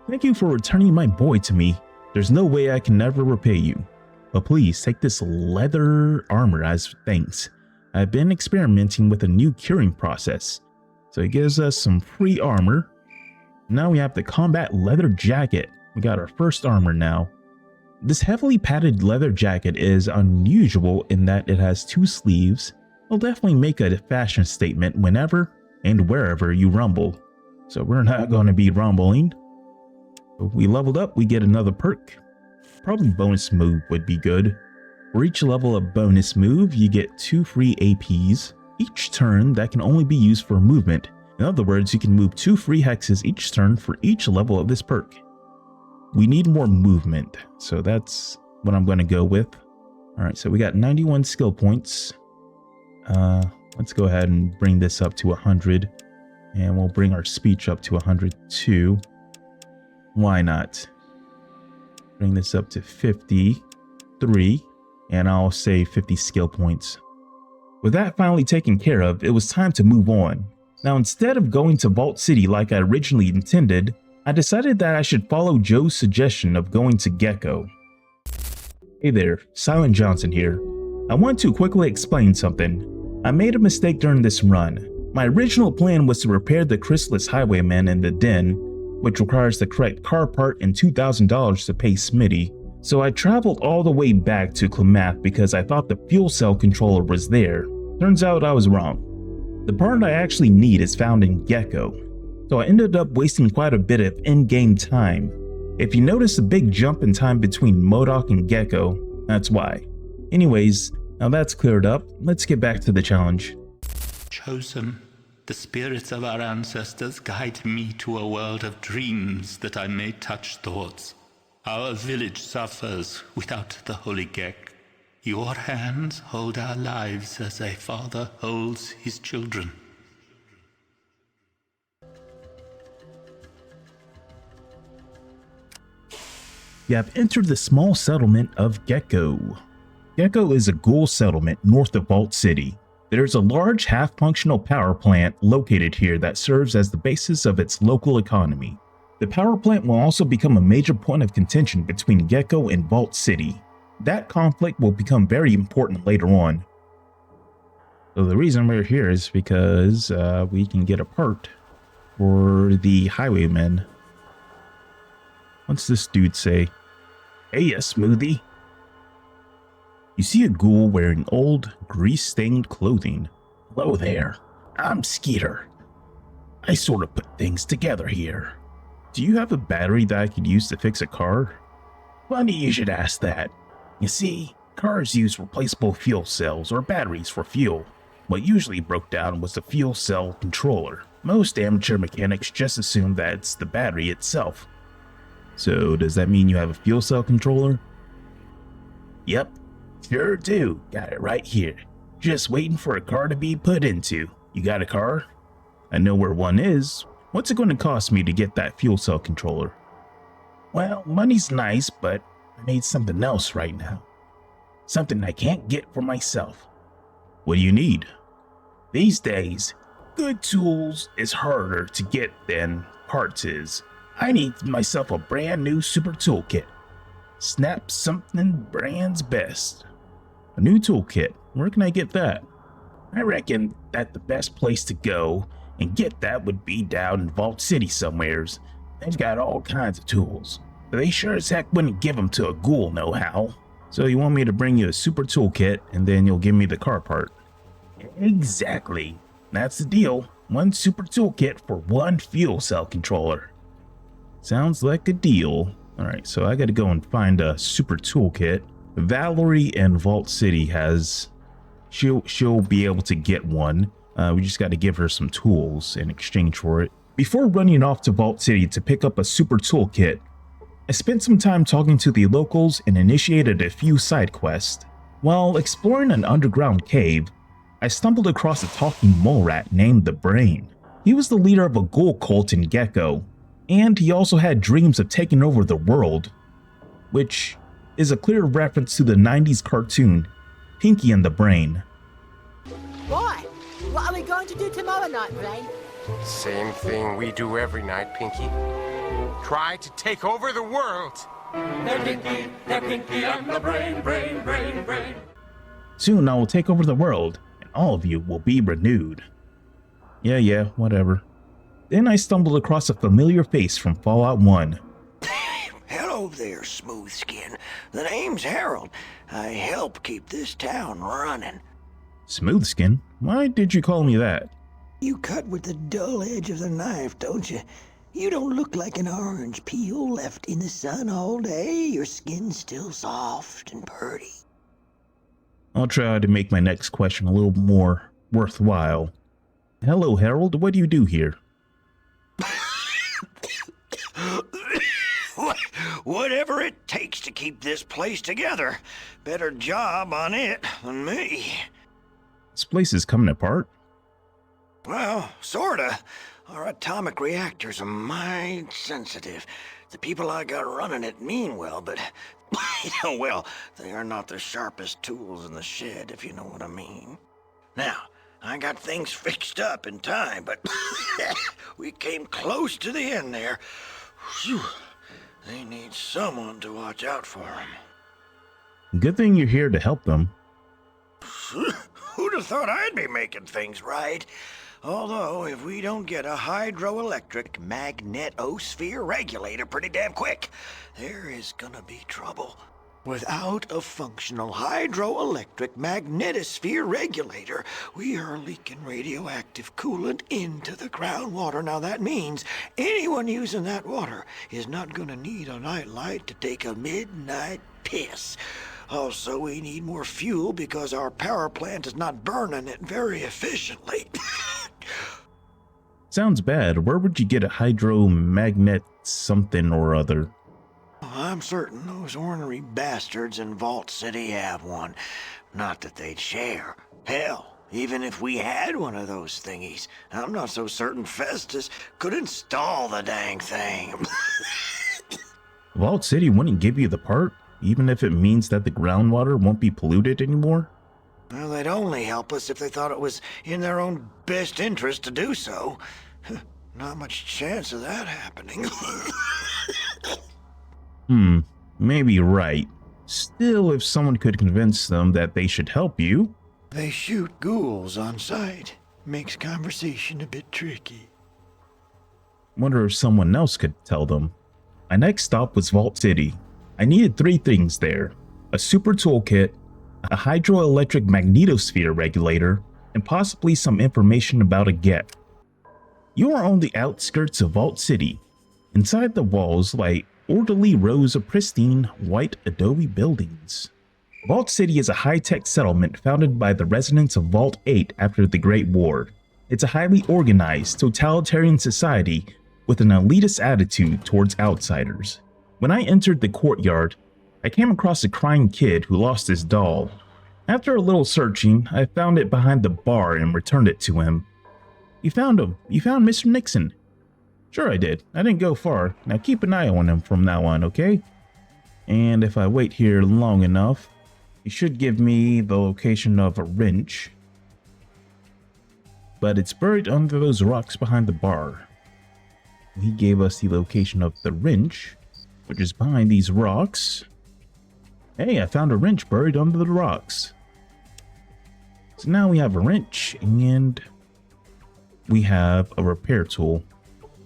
Thank you for returning my boy to me. There's no way I can never repay you. But please take this leather armor as thanks. I've been experimenting with a new curing process, so it gives us some free armor. Now we have the combat leather jacket. We got our first armor now. This heavily padded leather jacket is unusual in that it has 2 sleeves. It'll definitely make a fashion statement whenever and wherever you rumble. So we're not going to be rumbling. If we leveled up, we get another perk. Probably bonus move would be good. For each level of bonus move, you get 2 free APs each turn that can only be used for movement. In other words, you can move 2 free hexes each turn for each level of this perk. We need more movement, so that's what I'm going to go with. Alright, so we got 91 skill points. Let's go ahead and bring this up to 100. And we'll bring our speech up to 100 too. Why not? Bring this up to 53. And I'll say 50 skill points. With that finally taken care of, it was time to move on. Now, instead of going to Vault City like I originally intended, I decided that I should follow Joe's suggestion of going to Gecko. Hey there, Silent Johnson here. I want to quickly explain something. I made a mistake during this run. My original plan was to repair the Chrysalis Highwayman in the den, which requires the correct car part and $2,000 to pay Smitty. So I traveled all the way back to Klamath because I thought the fuel cell controller was there. Turns out I was wrong. The part I actually need is found in Gecko. So I ended up wasting quite a bit of in-game time. If you notice a big jump in time between Modoc and Gecko, that's why. Anyways, now that's cleared up, let's get back to the challenge. Chosen, the spirits of our ancestors guide me to a world of dreams that I may touch thoughts. Our village suffers without the holy Gecko. Your hands hold our lives as a father holds his children. You have entered the small settlement of Gecko. Gecko is a ghoul settlement north of Vault City. There's a large half-functional power plant located here that serves as the basis of its local economy. The power plant will also become a major point of contention between Gecko and Vault City. That conflict will become very important later on. So the reason we're here is because we can get a part for the highwaymen. What's this dude say? Hey, Smoothie. You see a ghoul wearing old, grease-stained clothing. Hello there, I'm Skeeter. I sort of put things together here. Do you have a battery that I could use to fix a car? Funny you should ask that. You see, Cars use replaceable fuel cells or batteries for fuel. What usually broke down was the fuel cell controller. Most amateur mechanics just assume that it's the battery itself. So does that mean you have a fuel cell controller? Yep, sure do. Got it right here. Just waiting for a car to be put into. You got a car? I know where one is. What's it going to cost me to get that fuel cell controller? Well, money's nice, but I need something else right now. Something I can't get for myself. What do you need? These days, good tools is harder to get than parts is. I need myself a brand new super toolkit. Snap something brand's best. A new toolkit? Where can I get that? I reckon that the best place to go and get that would be down in Vault City somewheres. They've got all kinds of tools, but they sure as heck wouldn't give them to a ghoul no-how. So you want me to bring you a super toolkit and then you'll give me the car part? Exactly. That's the deal. One super toolkit for one fuel cell controller. Sounds like a deal. Alright, so I gotta go and find a super toolkit. Valerie in Vault City has... She'll be able to get one. We just gotta give her some tools in exchange for it. Before running off to Vault City to pick up a super toolkit, I spent some time talking to the locals and initiated a few side quests. While exploring an underground cave, I stumbled across a talking mole rat named the Brain. He was the leader of a ghoul cult in Gecko, and he also had dreams of taking over the world, which is a clear reference to the 90s cartoon Pinky and the Brain. Right, what are we going to do tomorrow night, Brain? Same thing we do every night, Pinky. Try to take over the world. They're Pinky and the Brain. Soon I will take over the world, and all of you will be renewed. Yeah, whatever. Then I stumbled across a familiar face from Fallout 1. Hello there, Smooth Skin. The name's Harold. I help keep this town running. Smoothskin? Why did you call me that? You cut with the dull edge of the knife, don't you? You don't look like an orange peel left in the sun all day. Your skin's still soft and purty. I'll try to make my next question a little more worthwhile. Hello, Harold. What do you do here? Whatever it takes to keep this place together. Better job on it than me. This place is coming apart. Well, sorta. Our atomic reactors are mighty sensitive. The people I got running it mean well, but, well, they are not the sharpest tools in the shed, if you know what I mean. Now, I got things fixed up in time, but we came close to the end there. Whew. They need someone to watch out for them. Good thing you're here to help them. Who'd have thought I'd be making things right? Although, if we don't get a hydroelectric magnetosphere regulator pretty damn quick, there is gonna be trouble. Without a functional hydroelectric magnetosphere regulator, we are leaking radioactive coolant into the groundwater. Now that means anyone using that water is not gonna need a nightlight to take a midnight piss. Also, we need more fuel because our power plant is not burning it very efficiently. Sounds bad. Where would you get a hydromagnet something or other? I'm certain those ornery bastards in Vault City have one. Not that they'd share. Hell, even if we had one of those thingies, I'm not so certain Festus could install the dang thing. Vault City wouldn't give you the part, even if it means that the groundwater won't be polluted anymore? Well, they'd only help us if they thought it was in their own best interest to do so. Not much chance of that happening. Maybe you're right. Still, if someone could convince them that they should help you... They shoot ghouls on sight. Makes conversation a bit tricky. Wonder if someone else could tell them. My next stop was Vault City. I needed 3 things there. A super toolkit, a hydroelectric magnetosphere regulator, and possibly some information about a Gecko. You are on the outskirts of Vault City. Inside the walls lie orderly rows of pristine white adobe buildings. Vault City is a high-tech settlement founded by the residents of Vault 8 after the Great War. It's a highly organized, totalitarian society with an elitist attitude towards outsiders. When I entered the courtyard, I came across a crying kid who lost his doll. After a little searching, I found it behind the bar and returned it to him. "You found him. You found Mr. Nixon." "Sure I did. I didn't go far. Now keep an eye on him from now on, okay? And if I wait here long enough, he should give me the location of a wrench. But it's buried under those rocks behind the bar." He gave us the location of the wrench, which is behind these rocks. Hey, I found a wrench buried under the rocks. So now we have a wrench and we have a repair tool.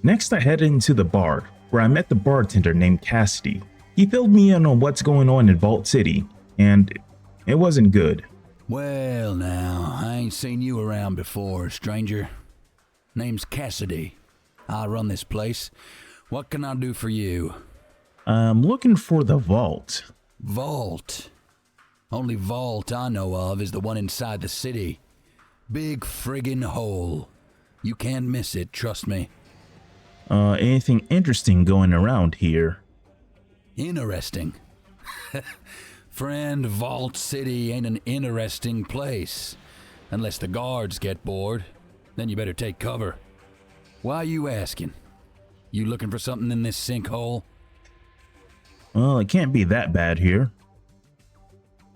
Next, I headed into the bar, where I met the bartender named Cassidy. He filled me in on what's going on in Vault City, and it wasn't good. "Well now, I ain't seen you around before, stranger. Name's Cassidy. I run this place. What can I do for you?" "I'm looking for the vault." "Vault? Only vault I know of is the one inside the city. Big friggin' hole. You can't miss it, trust me." Anything interesting going around here?" "Interesting? Friend, Vault City ain't an interesting place. Unless the guards get bored. Then you better take cover. Why you asking? You looking for something in this sinkhole?" "Well, it can't be that bad here."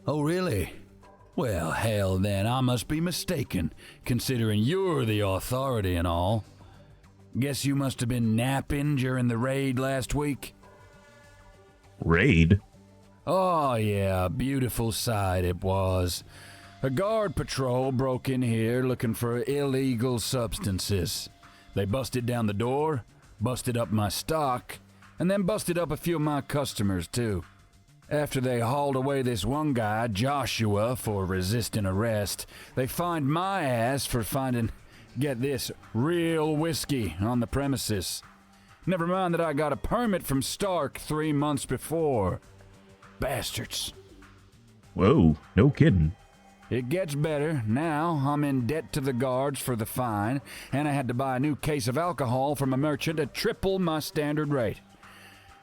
"Oh, really? Well, hell then, I must be mistaken, considering you're the authority and all. Guess you must have been napping during the raid last week?" "Raid?" "Oh yeah, beautiful sight it was. A guard patrol broke in here looking for illegal substances. They busted down the door, busted up my stock, and then busted up a few of my customers too. After they hauled away this one guy, Joshua, for resisting arrest, they fined my ass for finding, get this, real whiskey on the premises. Never mind that I got a permit from Stark 3 months before. Bastards." "Whoa, no kidding." "It gets better. Now I'm in debt to the guards for the fine, and I had to buy a new case of alcohol from a merchant at triple my standard rate.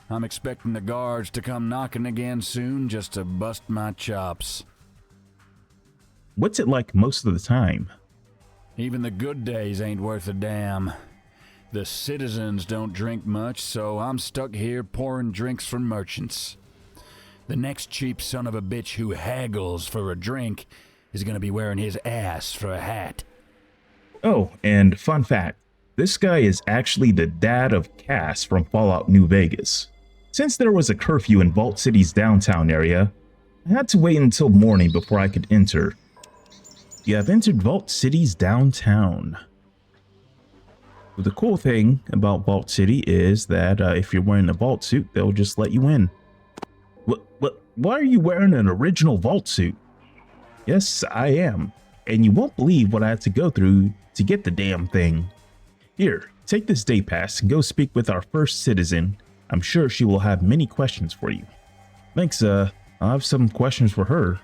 I'm expecting the guards to come knocking again soon just to bust my chops." "What's it like most of the time?" "Even the good days ain't worth a damn. The citizens don't drink much, so I'm stuck here pouring drinks from merchants. The next cheap son of a bitch who haggles for a drink is gonna be wearing his ass for a hat." Oh, and fun fact, this guy is actually the dad of Cass from Fallout New Vegas. Since there was a curfew in Vault City's downtown area, I had to wait until morning before I could enter. You have entered Vault City's downtown. But the cool thing about Vault City is that if you're wearing a vault suit, they'll just let you in. Why are you wearing an original vault suit? Yes, I am. And you won't believe what I had to go through to get the damn thing. Here, take this day pass and go speak with our first citizen. I'm sure she will have many questions for you. Thanks, I have some questions for her.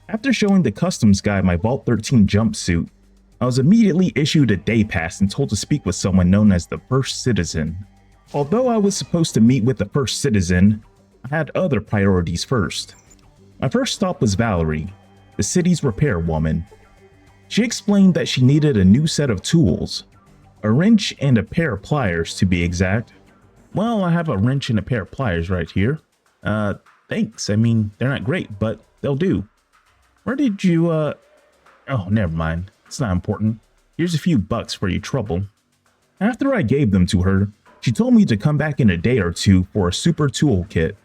After showing the customs guy my Vault 13 jumpsuit, I was immediately issued a day pass and told to speak with someone known as the first citizen. Although I was supposed to meet with the first citizen, I had other priorities first. My first stop was Valerie, the city's repair woman. She explained that she needed a new set of tools, a wrench and a pair of pliers to be exact. Well, I have a wrench and a pair of pliers right here. Thanks. I mean, they're not great, but they'll do. Where did you, Oh, never mind. It's not important. Here's a few bucks for your trouble. After I gave them to her, she told me to come back in a day or two for a super toolkit.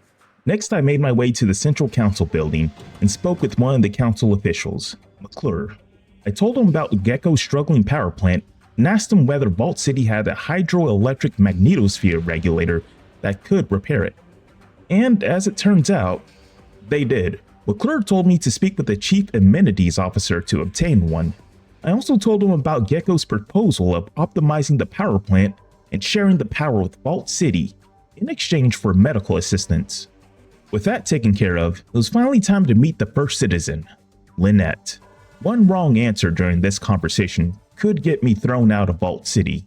Next, I made my way to the Central Council building and spoke with one of the council officials, McClure. I told him about Gecko's struggling power plant and asked him whether Vault City had a hydroelectric magnetosphere regulator that could repair it. And as it turns out, they did. McClure told me to speak with the Chief Amenities Officer to obtain one. I also told him about Gecko's proposal of optimizing the power plant and sharing the power with Vault City in exchange for medical assistance. With that taken care of, it was finally time to meet the first citizen, Lynette. One wrong answer during this conversation could get me thrown out of Vault City,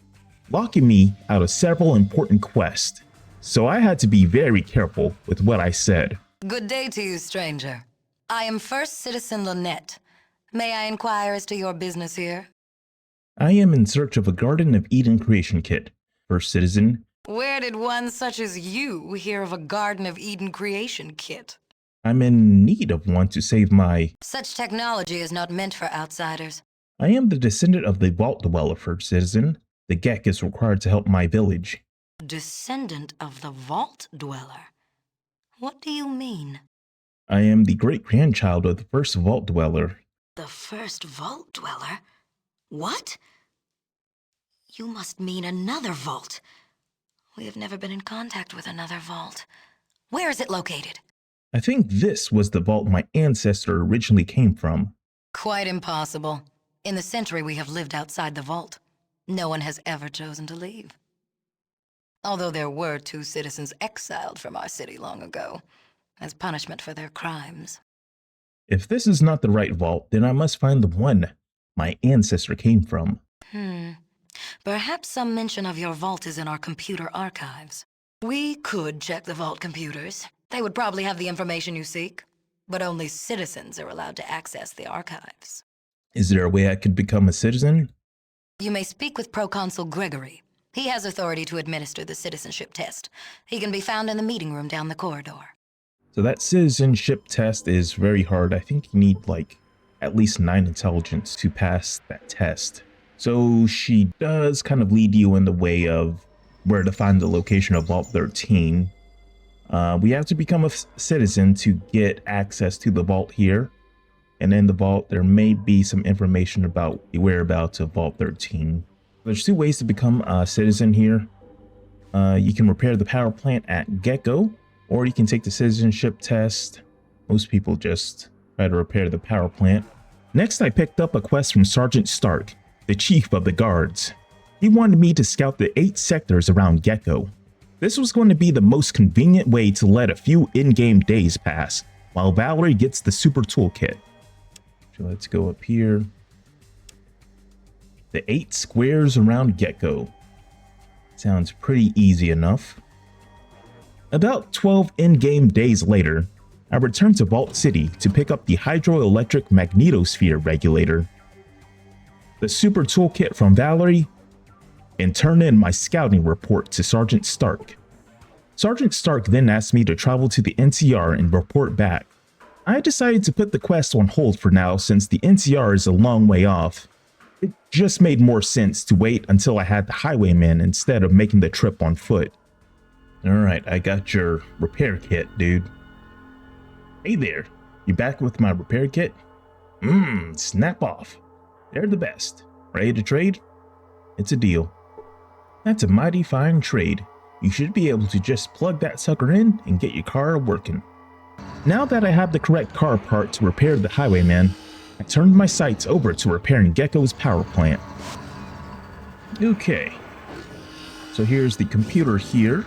locking me out of several important quests, so I had to be very careful with what I said. Good day to you, stranger. I am First Citizen Lynette. May I inquire as to your business here? I am in search of a Garden of Eden creation kit, First Citizen. Where did one such as you hear of a Garden of Eden creation kit? I'm in need of one to save my... Such technology is not meant for outsiders. I am the descendant of the Vault Dweller, First Citizen. The Gecko is required to help my village. Descendant of the Vault Dweller? What do you mean? I am the great-grandchild of the first Vault Dweller. The first Vault Dweller? What? You must mean another vault. We have never been in contact with another vault. Where is it located? I think this was the vault my ancestor originally came from. Quite impossible. In the century we have lived outside the vault. No one has ever chosen to leave. Although there were 2 citizens exiled from our city long ago, as punishment for their crimes. If this is not the right vault, then I must find the one my ancestor came from. Perhaps some mention of your vault is in our computer archives. We could check the vault computers. They would probably have the information you seek, but only citizens are allowed to access the archives. Is there a way I could become a citizen? You may speak with Proconsul Gregory. He has authority to administer the citizenship test. He can be found in the meeting room down the corridor. So that citizenship test is very hard. I think you need like at least 9 intelligence to pass that test. So she does kind of lead you in the way of where to find the location of Vault 13. We have to become a citizen to get access to the vault here. And in the vault, there may be some information about the whereabouts of Vault 13. There's 2 ways to become a citizen here. You can repair the power plant at Gecko, or you can take the citizenship test. Most people just try to repair the power plant. Next, I picked up a quest from Sergeant Stark, the chief of the guards. He wanted me to scout the 8 sectors around Gecko. This was going to be the most convenient way to let a few in-game days pass, while Valerie gets the super toolkit. So let's go up here. The 8 squares around Gecko. Sounds pretty easy enough. About 12 in-game days later, I returned to Vault City to pick up the hydroelectric magnetosphere regulator, the super toolkit from Valerie, and turn in my scouting report to Sergeant Stark. Sergeant Stark then asked me to travel to the NCR and report back. I decided to put the quest on hold for now since the NCR is a long way off. It just made more sense to wait until I had the highwayman instead of making the trip on foot. Alright, I got your repair kit, dude. Hey there, you back with my repair kit? Snap off. They're the best. Ready to trade? It's a deal. That's a mighty fine trade. You should be able to just plug that sucker in and get your car working. Now that I have the correct car part to repair the highwayman, I turned my sights over to repairing Gecko's power plant. Okay, so here's the computer here.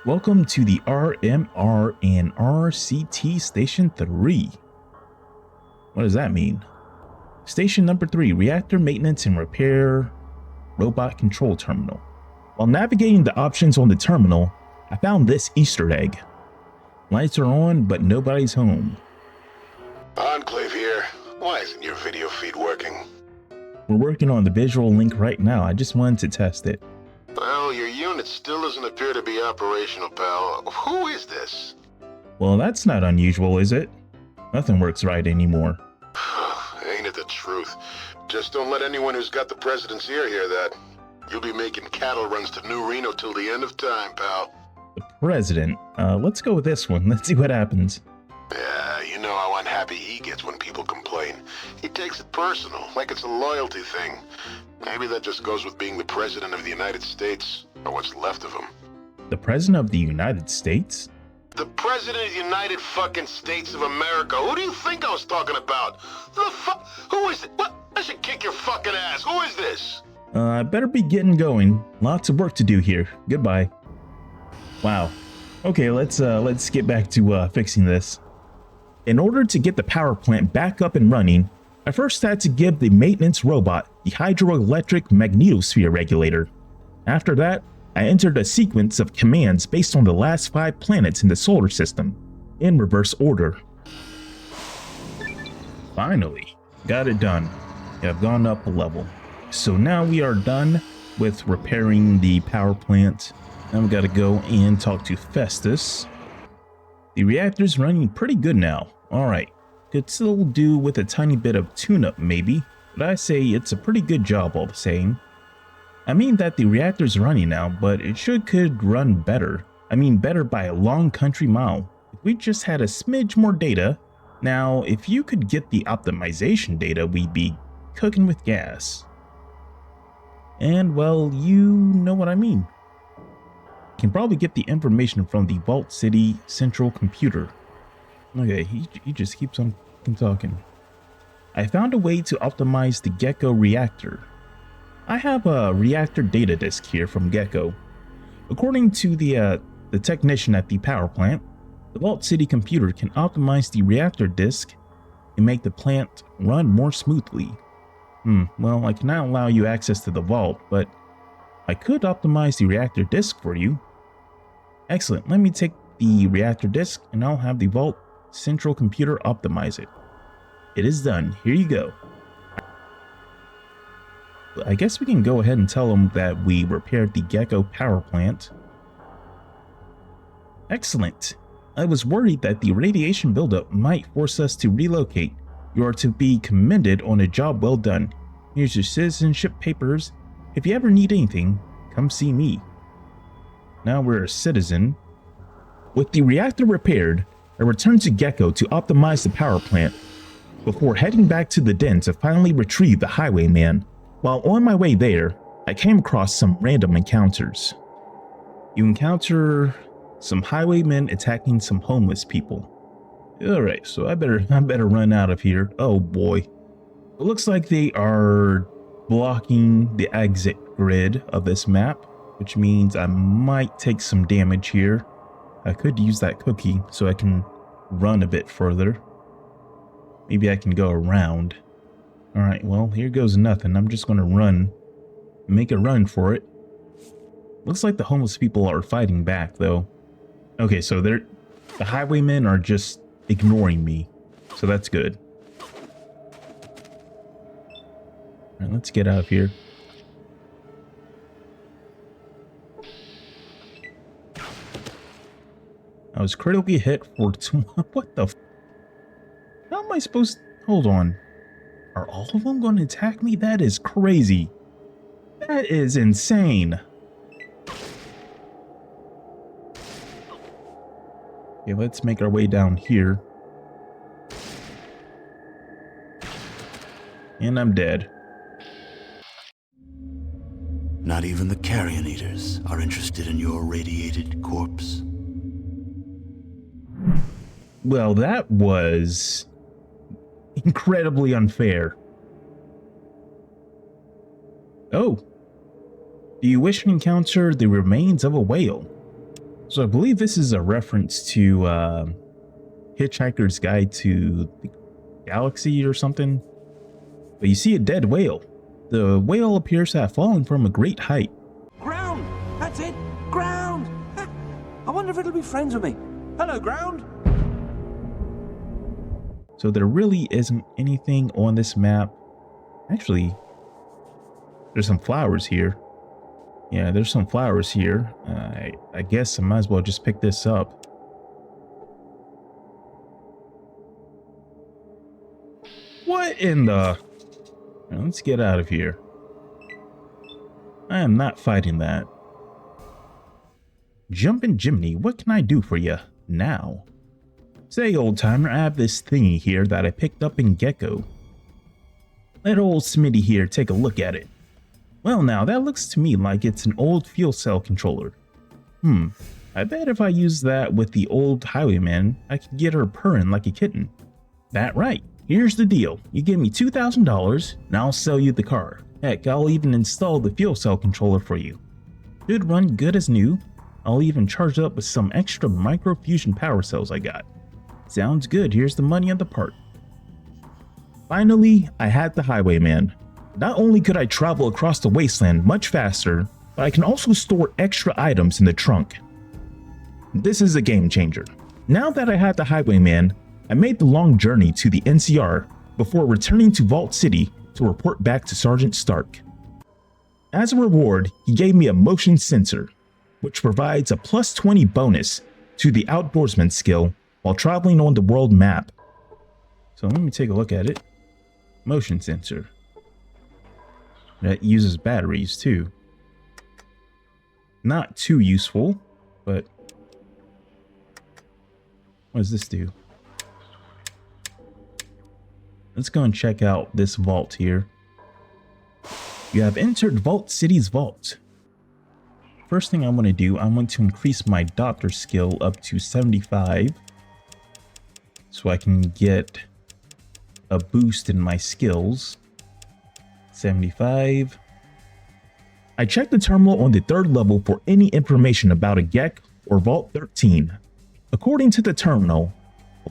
Welcome to the RMR and RCT Station 3. What does that mean? Station number 3, Reactor Maintenance and Repair Robot Control Terminal. While navigating the options on the terminal, I found this Easter egg. Lights are on, but nobody's home. Enclave here. Why isn't your video feed working? We're working on the visual link right now. I just wanted to test it. Well, your unit still doesn't appear to be operational, pal. Who is this? Well, that's not unusual, is it? Nothing works right anymore. Ain't it the truth? Just don't let anyone who's got the president's ear hear that. You'll be making cattle runs to New Reno till the end of time, pal. The president? Let's go with this one. Let's see what happens. Yeah, you know how unhappy he gets when people complain. He takes it personal, like it's a loyalty thing. Maybe that just goes with being the president of the United States, or what's left of him. The president of the United States? The president of the United fucking States of America. Who do you think I was talking about? The fuck? Who is it? What? I should kick your fucking ass. Who is this? I better be getting going. Lots of work to do here. Goodbye. Wow. Okay, let's get back to fixing this. In order to get the power plant back up and running, I first had to give the maintenance robot the hydroelectric magnetosphere regulator. After that, I entered a sequence of commands based on the last 5 planets in the solar system, in reverse order. Finally, got it done. I've gone up a level. So now we are done with repairing the power plant. Now we gotta go and talk to Festus. The reactor's running pretty good now. Alright, could still do with a tiny bit of tune-up maybe, but I say it's a pretty good job all the same. I mean that the reactor's running now, but it could run better. I mean better by a long country mile. If we just had a smidge more data. Now, if you could get the optimization data, we'd be cooking with gas. And well, you know what I mean. You can probably get the information from the Vault City central computer. Okay, he just keeps on talking. I found a way to optimize the Gecko reactor. I have a reactor data disk here from Gecko. According to the technician at the power plant, the Vault City computer can optimize the reactor disk and make the plant run more smoothly. Well, I cannot allow you access to the vault, but I could optimize the reactor disk for you. Excellent, let me take the reactor disk and I'll have the Vault central computer optimize it. It is done, here you go. I guess we can go ahead and tell them that we repaired the Gecko power plant. Excellent. I was worried that the radiation buildup might force us to relocate. You are to be commended on a job well done. Here's your citizenship papers. If you ever need anything, come see me. Now we're a citizen. With the reactor repaired, I returned to Gecko to optimize the power plant before heading back to the den to finally retrieve the highwayman. While on my way there, I came across some random encounters. You encounter some highwaymen attacking some homeless people. Alright, so I better run out of here. Oh boy. It looks like they are blocking the exit grid of this map, which means I might take some damage here. I could use that cookie so I can run a bit further. Maybe I can go around. Alright, well, here goes nothing. I'm just gonna run. Make a run for it. Looks like the homeless people are fighting back, though. Okay, so the highwaymen are just ignoring me. So that's good. Alright, let's get out of here. I was critically hit for what the f? How am I supposed to... Hold on. Are all of them going to attack me? That is crazy. That is insane. Okay, let's make our way down here. And I'm dead. Not even the carrion eaters are interested in your radiated corpse. Well, that was incredibly unfair. Oh. Do you wish to encounter the remains of a whale? So I believe this is a reference to Hitchhiker's Guide to the Galaxy or something. But you see a dead whale. The whale appears to have fallen from a great height. Ground! That's it! Ground! I wonder if it'll be friends with me. Hello, Ground! So there really isn't anything on this map. Actually, there's some flowers here. Yeah, there's some flowers here. I guess I might as well just pick this up. What in the... Now, let's get out of here. I am not fighting that. Jumpin' Jiminy, what can I do for you now? Say, old timer, I have this thingy here that I picked up in Gecko. Let old Smitty here take a look at it. Well now, that looks to me like it's an old fuel cell controller. I bet if I use that with the old highwayman, I could get her purring like a kitten. That right. Here's the deal. You give me $2,000 and I'll sell you the car. Heck, I'll even install the fuel cell controller for you. Should run good as new. I'll even charge it up with some extra microfusion power cells I got. Sounds good, here's the money on the part. Finally, I had the Highwayman. Not only could I travel across the wasteland much faster, but I can also store extra items in the trunk. This is a game changer. Now that I had the Highwayman, I made the long journey to the NCR before returning to Vault City to report back to Sergeant Stark. As a reward, he gave me a motion sensor, which provides a +20 bonus to the outdoorsman skill while traveling on the world map. So let me take a look at it. Motion sensor. That uses batteries too. Not too useful, but what does this do? Let's go and check out this vault here. You have entered Vault City's vault. First thing I want to do, I want to increase my doctor skill up to 75 so I can get a boost in my skills. 75. I checked the terminal on the 3rd level for any information about a Gecko or Vault 13. According to the terminal,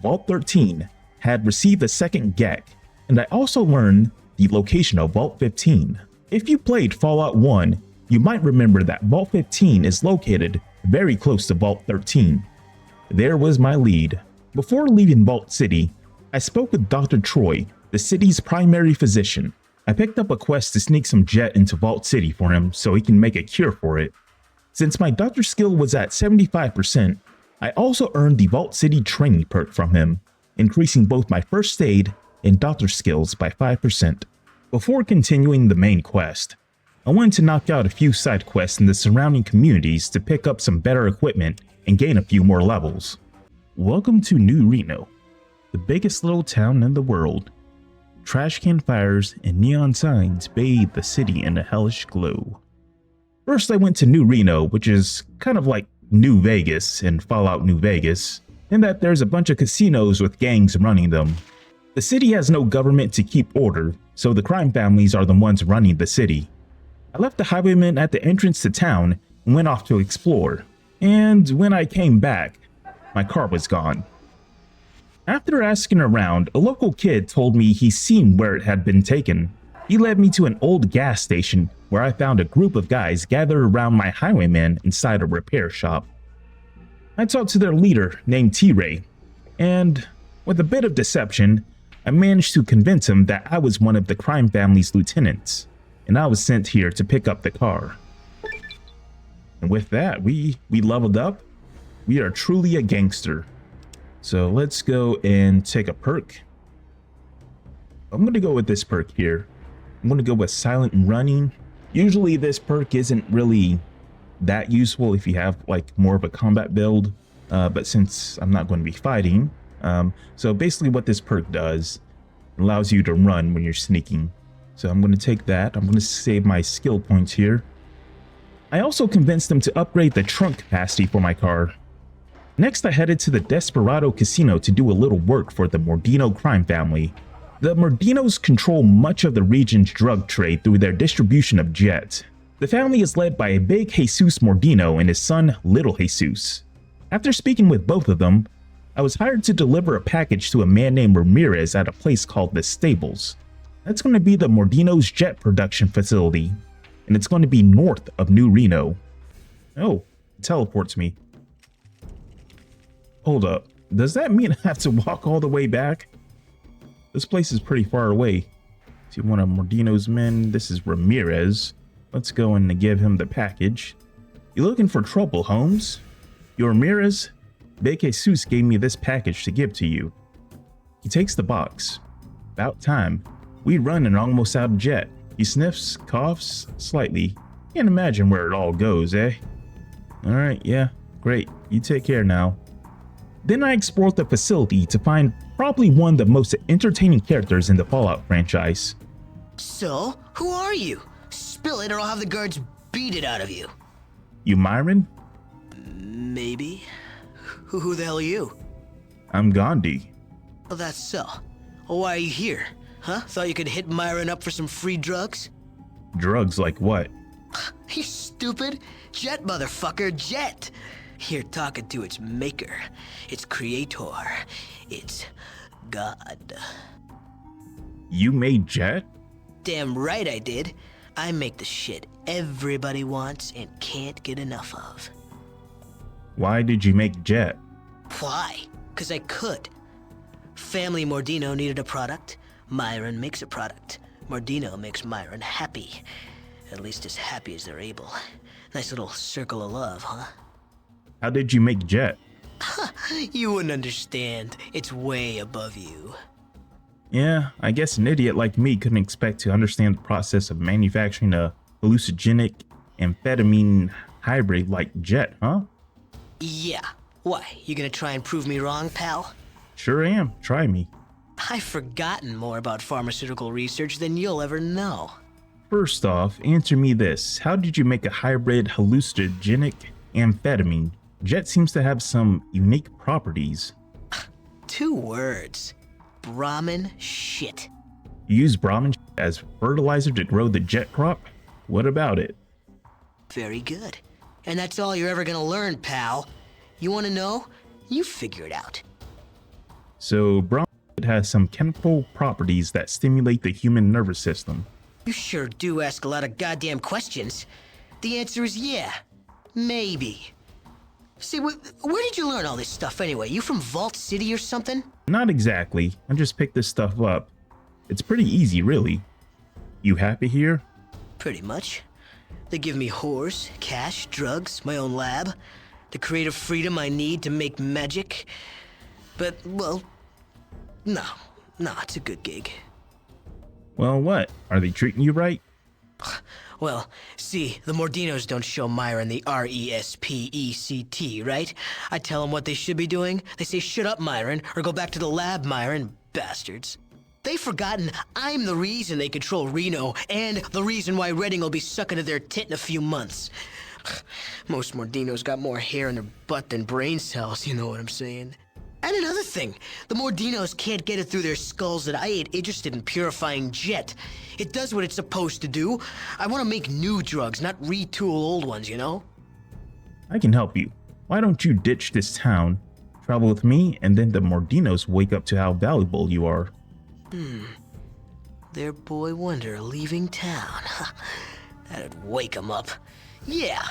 Vault 13 had received a 2nd Gecko, and I also learned the location of Vault 15. If you played Fallout 1, you might remember that Vault 15 is located very close to Vault 13. There was my lead. Before leaving Vault City, I spoke with Dr. Troy, the city's primary physician. I picked up a quest to sneak some jet into Vault City for him so he can make a cure for it. Since my doctor skill was at 75%, I also earned the Vault City training perk from him, increasing both my first aid and doctor skills by 5%. Before continuing the main quest, I wanted to knock out a few side quests in the surrounding communities to pick up some better equipment and gain a few more levels. Welcome to New Reno, the biggest little town in the world. Trash can fires and neon signs bathe the city in a hellish glow. First I went to New Reno, which is kind of like New Vegas in Fallout New Vegas, in that there's a bunch of casinos with gangs running them. The city has no government to keep order, so the crime families are the ones running the city. I left the Highwayman at the entrance to town and went off to explore, and when I came back, my car was gone. After asking around, a local kid told me he's seen where it had been taken. He led me to an old gas station where I found a group of guys gathered around my Highwayman inside a repair shop. I talked to their leader named T-Ray, and with a bit of deception, I managed to convince him that I was one of the crime family's lieutenants, and I was sent here to pick up the car. And with that, we leveled up. We are truly a gangster. So let's go and take a perk. I'm going to go with this perk here. I'm going to go with Silent Running. Usually this perk isn't really that useful if you have like more of a combat build, but since I'm not going to be fighting, so basically what this perk does, allows you to run when you're sneaking. So I'm going to take that. I'm going to save my skill points here. I also convinced them to upgrade the trunk capacity for my car. Next, I headed to the Desperado Casino to do a little work for the Mordino crime family. The Mordinos control much of the region's drug trade through their distribution of jet. The family is led by a big Jesus Mordino and his son Little Jesus. After speaking with both of them, I was hired to deliver a package to a man named Ramirez at a place called the Stables. That's going to be the Mordino's jet production facility, and it's going to be north of New Reno. Oh, it teleports me. Hold up, does that mean I have to walk all the way back? This place is pretty far away. See, one of Mordino's men, this is Ramirez. Let's go and give him the package. You looking for trouble, Holmes? You're Ramirez? Big Jesus gave me this package to give to you. He takes the box. About time. We run and almost out of jet. He sniffs, coughs slightly. Can't imagine where it all goes, eh? Alright, yeah, great. You take care now. Then I explored the facility to find probably one of the most entertaining characters in the Fallout franchise. So, who are you? Spill it or I'll have the guards beat it out of you. You Myron? Maybe. Who the hell are you? I'm Gandhi. Oh, that's so. Well, why are you here? Huh? Thought you could hit Myron up for some free drugs? Drugs like what? You stupid? Jet, motherfucker, Jet! You're talking to its maker, its creator, its god. You made Jet? Damn right I did. I make the shit everybody wants and can't get enough of. Why did you make Jet? Why? 'Cause I could. Family Mordino needed a product. Myron makes a product. Mordino makes Myron happy. At least as happy as they're able. Nice little circle of love, huh? How did you make Jet? You wouldn't understand. It's way above you. Yeah, I guess an idiot like me couldn't expect to understand the process of manufacturing a hallucinogenic amphetamine hybrid like Jet, huh? Yeah. Why? You gonna try and prove me wrong, pal? Sure am. Try me. I've forgotten more about pharmaceutical research than you'll ever know. First off, answer me this. How did you make a hybrid hallucinogenic amphetamine? Jet seems to have some unique properties. 2 words. Brahmin shit. You use Brahmin as fertilizer to grow the Jet crop? What about it? Very good. And that's all you're ever gonna learn, pal. You wanna know? You figure it out. So, Brahmin has some chemical properties that stimulate the human nervous system. You sure do ask a lot of goddamn questions. The answer is yeah. Maybe. See, where did you learn all this stuff anyway? You from Vault City or something? Not exactly. I just picked this stuff up. It's pretty easy, really. You happy here? Pretty much. They give me whores, cash, drugs, my own lab, the creative freedom I need to make magic. But, well, no, it's a good gig. Well, what? Are they treating you right? Well, see, the Mordinos don't show Myron the RESPECT, right? I tell them what they should be doing. They say, shut up, Myron, or go back to the lab, Myron, bastards. They've forgotten I'm the reason they control Reno, and the reason why Redding will be sucking to their tit in a few months. Most Mordinos got more hair in their butt than brain cells, you know what I'm saying? And another thing, the Mordinos can't get it through their skulls that I ain't interested in purifying Jet. It does what it's supposed to do. I want to make new drugs, not retool old ones, you know? I can help you. Why don't you ditch this town, travel with me, and then the Mordinos wake up to how valuable you are. Their boy wonder leaving town. That'd wake them up. Yeah.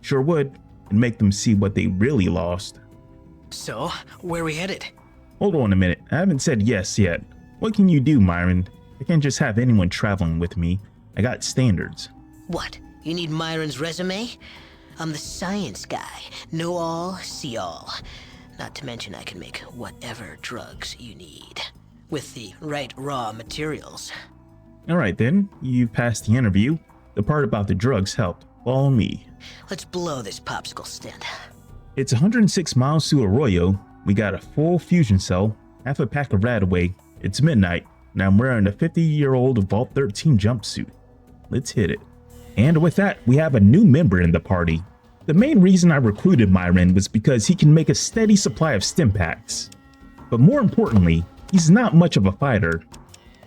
Sure would, and make them see what they really lost. So, where we headed? Hold on a minute, I haven't said yes yet. What can you do, Myron? I can't just have anyone traveling with me. I got standards. What? You need Myron's resume? I'm the science guy. Know all, see all. Not to mention I can make whatever drugs you need. With the right raw materials. Alright then, you passed the interview. The part about the drugs helped. Follow me. Let's blow this popsicle stand. It's 106 miles to Arroyo. We got a full fusion cell, half a pack of Radaway. It's midnight, and I'm wearing a 50-year-old Vault 13 jumpsuit. Let's hit it. And with that, we have a new member in the party. The main reason I recruited Myron was because he can make a steady supply of stim packs. But more importantly, he's not much of a fighter.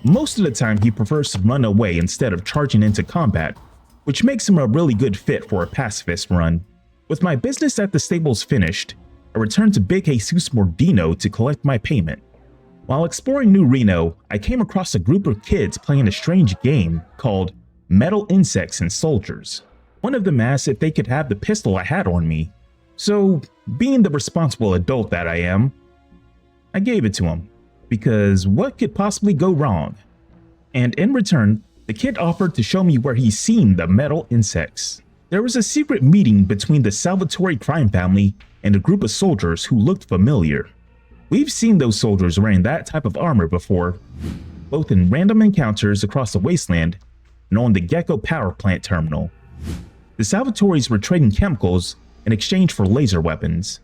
Most of the time he prefers to run away instead of charging into combat, which makes him a really good fit for a pacifist run. With my business at the stables finished, I returned to Big Jesus Mordino to collect my payment. While exploring New Reno, I came across a group of kids playing a strange game called Metal Insects and Soldiers. One of them asked if they could have the pistol I had on me. So, being the responsible adult that I am, I gave it to him, because what could possibly go wrong? And in return, the kid offered to show me where he's seen the metal insects. There was a secret meeting between the Salvatore crime family and a group of soldiers who looked familiar. We've seen those soldiers wearing that type of armor before, both in random encounters across the wasteland and on the Gecko power plant terminal. The Salvatores were trading chemicals in exchange for laser weapons.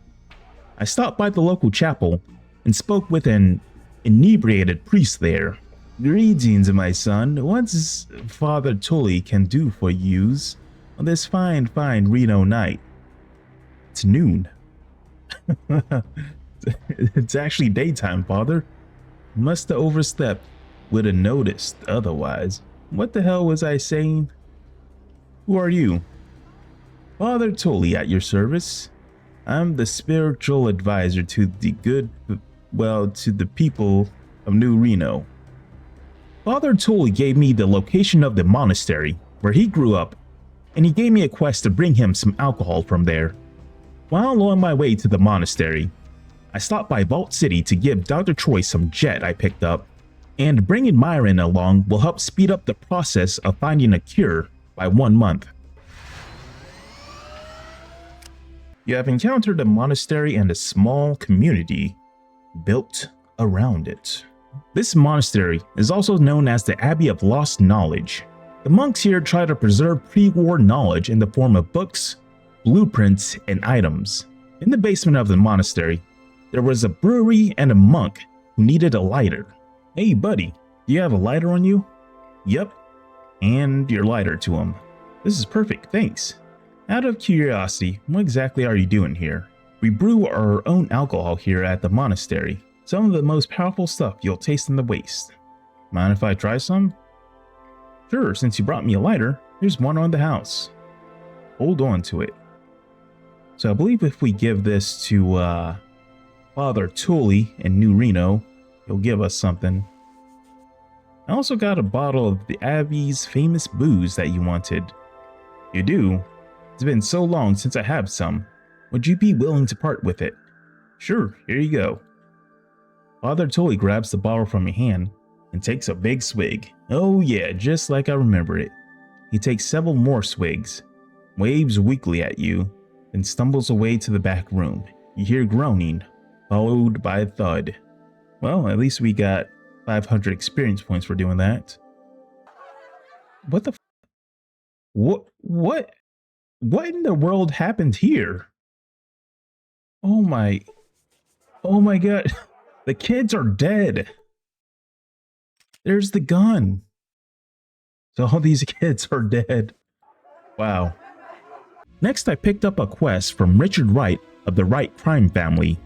I stopped by the local chapel and spoke with an inebriated priest there. Greetings, my son. What's Father Tully can do for yous on this fine Reno night? It's noon. It's actually daytime, Father. Must have overstepped. Would have noticed otherwise. What the hell was I saying? Who are you? Father Tully at your service. I'm the spiritual advisor to the to the people of New Reno. Father Tully gave me the location of the monastery where he grew up, and he gave me a quest to bring him some alcohol from there. While on my way to the monastery, I stopped by Vault City to give Dr. Troy some jet I picked up, and bringing Myron along will help speed up the process of finding a cure by 1 month. You have encountered a monastery and a small community built around it. This monastery is also known as the Abbey of Lost Knowledge. The monks here try to preserve pre-war knowledge in the form of books, blueprints, and items. In the basement of the monastery, there was a brewery and a monk who needed a lighter. Hey buddy, do you have a lighter on you? Yep, and your lighter to him. This is perfect, thanks. Out of curiosity, what exactly are you doing here? We brew our own alcohol here at the monastery. Some of the most powerful stuff you'll taste in the waste. Mind if I try some? Sure, since you brought me a lighter, here's one on the house. Hold on to it. So I believe if we give this to Father Tully in New Reno, he'll give us something. I also got a bottle of the Abbey's famous booze that you wanted. You do? It's been so long since I have some. Would you be willing to part with it? Sure, here you go. Father Tully grabs the bottle from your hand and takes a big swig. Oh yeah, just like I remember it. He takes several more swigs, waves weakly at you, then stumbles away to the back room. You hear groaning, followed by a thud. Well, at least we got 500 experience points for doing that. What the f? What in the world happened here? Oh my god. The kids are dead. There's the gun. So all these kids are dead. Wow. Next, I picked up a quest from Richard Wright of the Wright crime family.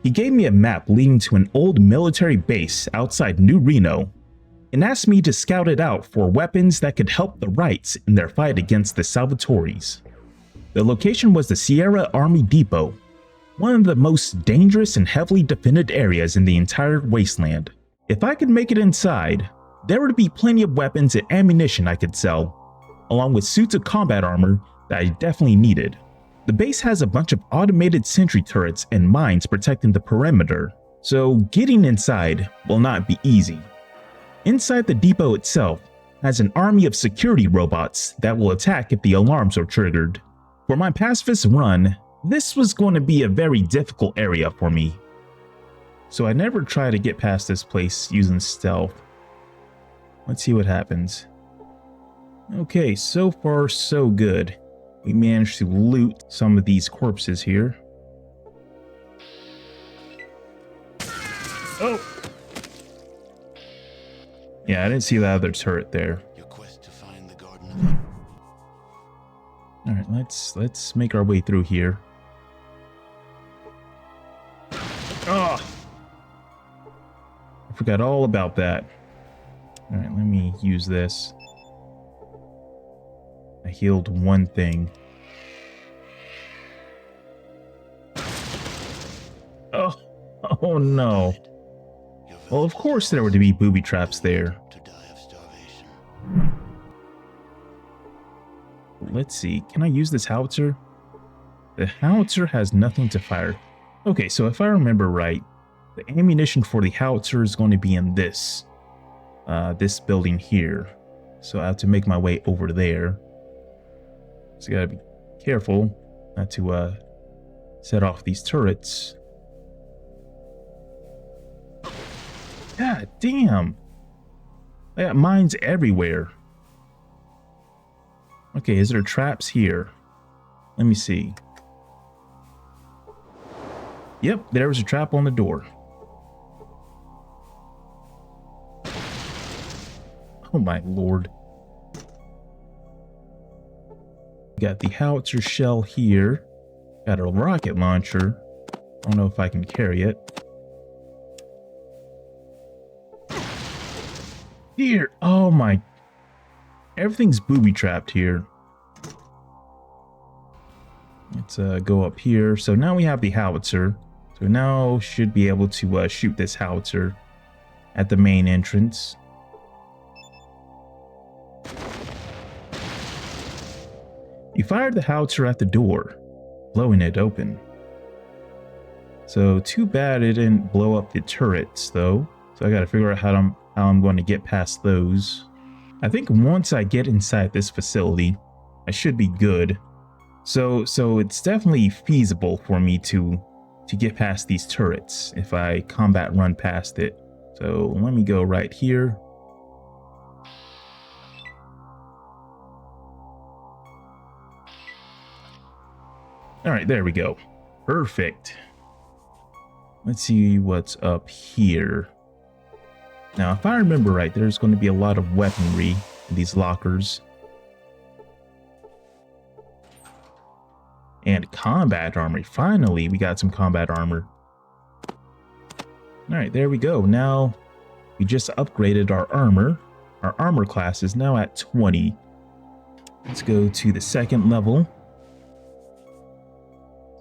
He gave me a map leading to an old military base outside New Reno and asked me to scout it out for weapons that could help the Wrights in their fight against the Salvatoris. The location was the Sierra Army Depot, one of the most dangerous and heavily defended areas in the entire wasteland. If I could make it inside, there would be plenty of weapons and ammunition I could sell, along with suits of combat armor that I definitely needed. The base has a bunch of automated sentry turrets and mines protecting the perimeter, so getting inside will not be easy. Inside the depot itself has an army of security robots that will attack if the alarms are triggered. For my pacifist run, this was going to be a very difficult area for me, so I never try to get past this place using stealth. Let's see what happens. Okay, so far so good. We managed to loot some of these corpses here. Oh! Yeah, I didn't see that other turret there. Alright, let's make our way through here. Oh! I forgot all about that. Alright, let me use this. I healed one thing. Oh no. Well, of course there were to be booby traps there. Let's see, can I use this howitzer? The howitzer has nothing to fire. Okay, so if I remember right, the ammunition for the howitzer is going to be in this building here. So I have to make my way over there. So you gotta be careful not to set off these turrets. God damn! I got mines everywhere. Okay, is there traps here? Let me see. Yep, there was a trap on the door. Oh my lord. Got the howitzer shell here. Got a rocket launcher. I don't know if I can carry it. Here, oh my. Everything's booby trapped here. Let's go up here. So now we have the howitzer. So now should be able to shoot this howitzer at the main entrance. You fired the howitzer at the door, blowing it open. So too bad it didn't blow up the turrets though. So I gotta figure out how I'm going to get past those. I think once I get inside this facility, I should be good. So it's definitely feasible for me to get past these turrets if I combat run past it. So let me go right here. All right, there we go. Perfect. Let's see what's up here. Now, if I remember right, there's going to be a lot of weaponry in these lockers. And combat armor. Finally, we got some combat armor. All right, there we go. Now, we just upgraded our armor. Our armor class is now at 20. Let's go to the second level.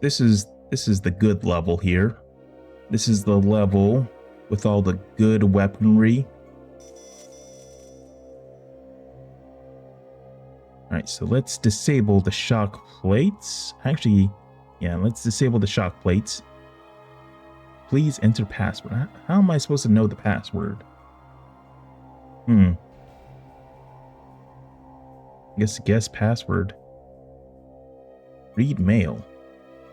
This is the good level here. This is the level with all the good weaponry. All right, so let's disable the shock plates. Actually, yeah, let's disable the shock plates. Please enter password. How am I supposed to know the password? Guess password. Read mail.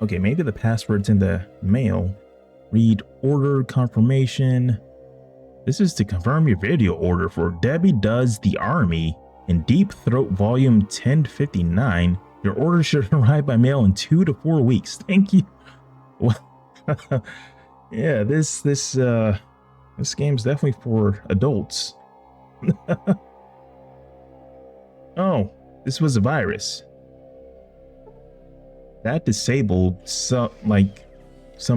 Okay, maybe the password's in the mail. Read order confirmation. This is to confirm your video order for Debbie Does the Army in Deep Throat Volume 1059. Your order should arrive by mail in 2 to 4 weeks. Thank you. Yeah, this game's definitely for adults. Oh, this was a virus. That disabled some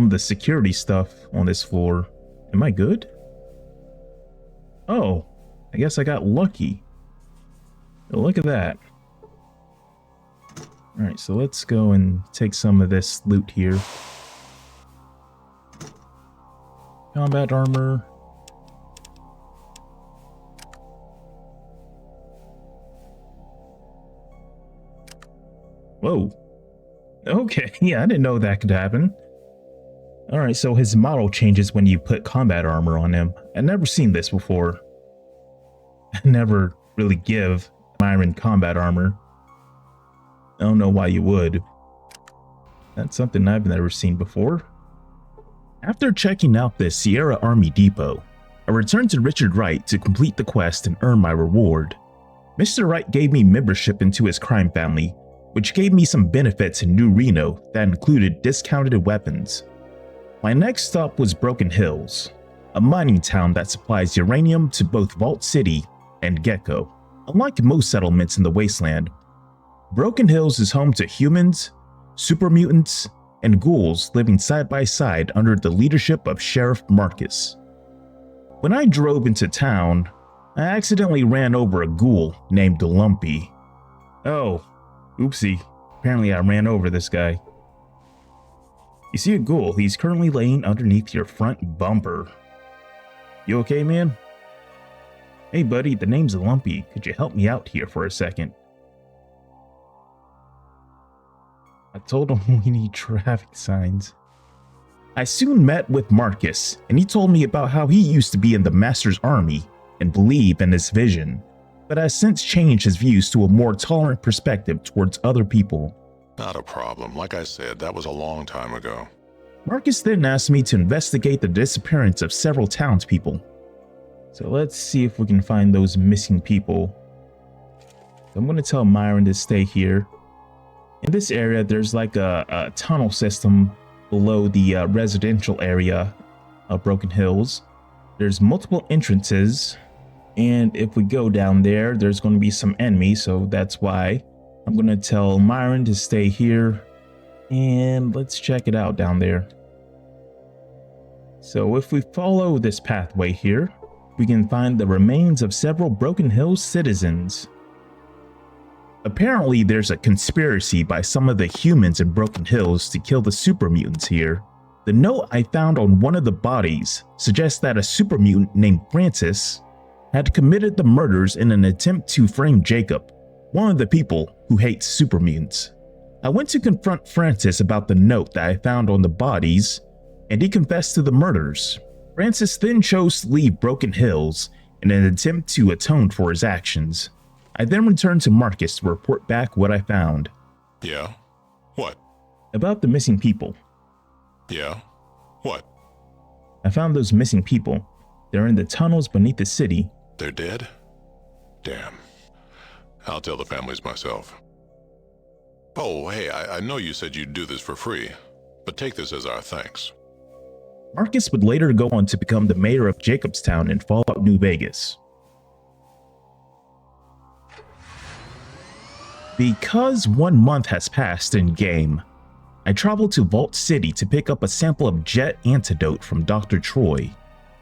of the security stuff on this floor. Am I good? Oh, I guess I got lucky. Look at that. All right, so let's go and take some of this loot here. Combat armor. Whoa. Okay, yeah, I didn't know that could happen. Alright, so his model changes when you put combat armor on him. I've never seen this before. I never really give Myron combat armor. I don't know why you would. That's something I've never seen before. After checking out the Sierra Army Depot, I returned to Richard Wright to complete the quest and earn my reward. Mr. Wright gave me membership into his crime family, which gave me some benefits in New Reno that included discounted weapons. My next stop was Broken Hills, a mining town that supplies uranium to both Vault City and Gecko. Unlike most settlements in the wasteland, Broken Hills is home to humans, super mutants, and ghouls living side by side under the leadership of Sheriff Marcus. When I drove into town, I accidentally ran over a ghoul named Lumpy. Oh, oopsie, apparently I ran over this guy. You see a ghoul, he's currently laying underneath your front bumper. You okay, man? Hey buddy, the name's Lumpy, could you help me out here for a second? I told him we need traffic signs. I soon met with Marcus, and he told me about how he used to be in the Master's army and believe in his vision, but has since changed his views to a more tolerant perspective towards other people. Not a problem. Like I said, that was a long time ago. Marcus then asked me to investigate the disappearance of several townspeople. So let's see if we can find those missing people. I'm going to tell Myron to stay here. In this area, there's like a tunnel system below the residential area of Broken Hills. There's multiple entrances, and if we go down there, there's going to be some enemies, so that's why I'm going to tell Myron to stay here, and let's check it out down there. So if we follow this pathway here, we can find the remains of several Broken Hills citizens. Apparently, there's a conspiracy by some of the humans in Broken Hills to kill the super mutants here. The note I found on one of the bodies suggests that a super mutant named Francis had committed the murders in an attempt to frame Jacob, one of the people who hates super mutants. I went to confront Francis about the note that I found on the bodies, and he confessed to the murders. Francis then chose to leave Broken Hills in an attempt to atone for his actions. I then returned to Marcus to report back what I found. Yeah? What? About the missing people. Yeah? What? I found those missing people. They're in the tunnels beneath the city. They're dead? Damn. I'll tell the families myself. Oh, hey, I know you said you'd do this for free, but take this as our thanks. Marcus would later go on to become the mayor of Jacobstown in Fallout New Vegas. Because 1 month has passed in-game, I traveled to Vault City to pick up a sample of Jet antidote from Dr. Troy.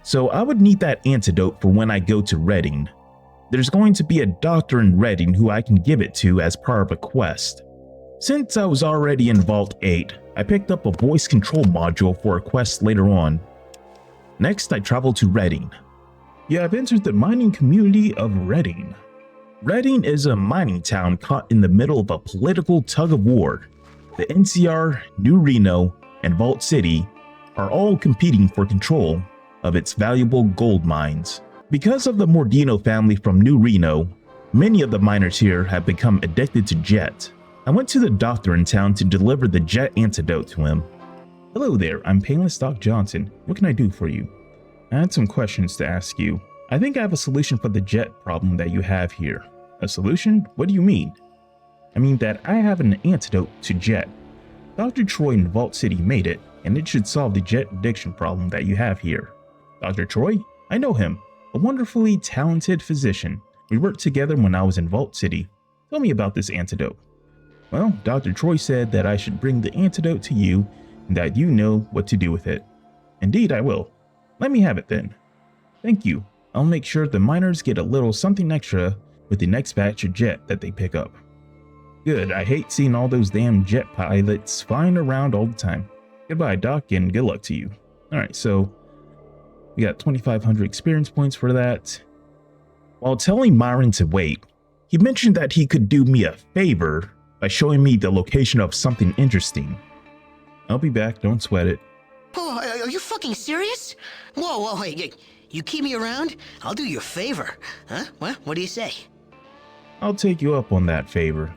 So I would need that antidote for when I go to Redding. There's going to be a doctor in Redding who I can give it to as part of a quest. Since I was already in Vault 8, I picked up a voice control module for a quest later on. Next, I traveled to Redding. You have entered the mining community of Redding. Redding is a mining town caught in the middle of a political tug-of-war. The NCR, New Reno, and Vault City are all competing for control of its valuable gold mines. Because of the Mordino family from New Reno, many of the miners here have become addicted to Jet. I went to the doctor in town to deliver the Jet antidote to him. Hello there, I'm Painless Doc Johnson. What can I do for you? I had some questions to ask you. I think I have a solution for the Jet problem that you have here. A solution? What do you mean? I mean that I have an antidote to Jet. Dr. Troy in Vault City made it, and it should solve the Jet addiction problem that you have here. Dr. Troy? I know him. A wonderfully talented physician. We worked together when I was in Vault City. Tell me about this antidote. Well, Dr. Troy said that I should bring the antidote to you and that you know what to do with it. Indeed, I will. Let me have it then. Thank you. I'll make sure the miners get a little something extra with the next batch of Jet that they pick up. Good, I hate seeing all those damn Jet pilots flying around all the time. Goodbye, Doc, and good luck to you. Alright, so we got 2,500 experience points for that. While telling Myron to wait, he mentioned that he could do me a favor by showing me the location of something interesting. I'll be back, don't sweat it. Oh, are you fucking serious? Whoa, hey, you keep me around, I'll do you a favor. Huh? What do you say? I'll take you up on that favor.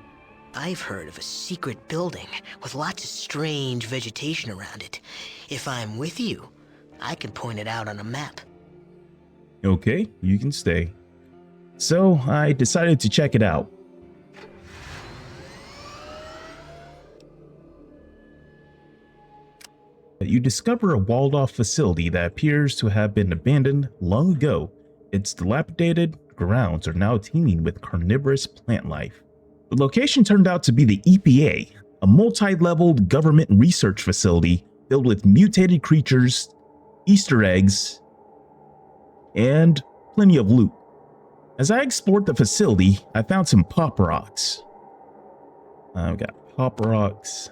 I've heard of a secret building with lots of strange vegetation around it. If I'm with you, I can point it out on a map. Okay, you can stay. So I decided to check it out. You discover a walled-off facility that appears to have been abandoned long ago. Its dilapidated grounds are now teeming with carnivorous plant life. The location turned out to be the EPA, a multi-leveled government research facility filled with mutated creatures, Easter eggs, and plenty of loot. As I explored the facility, I found some pop rocks. I've got pop rocks,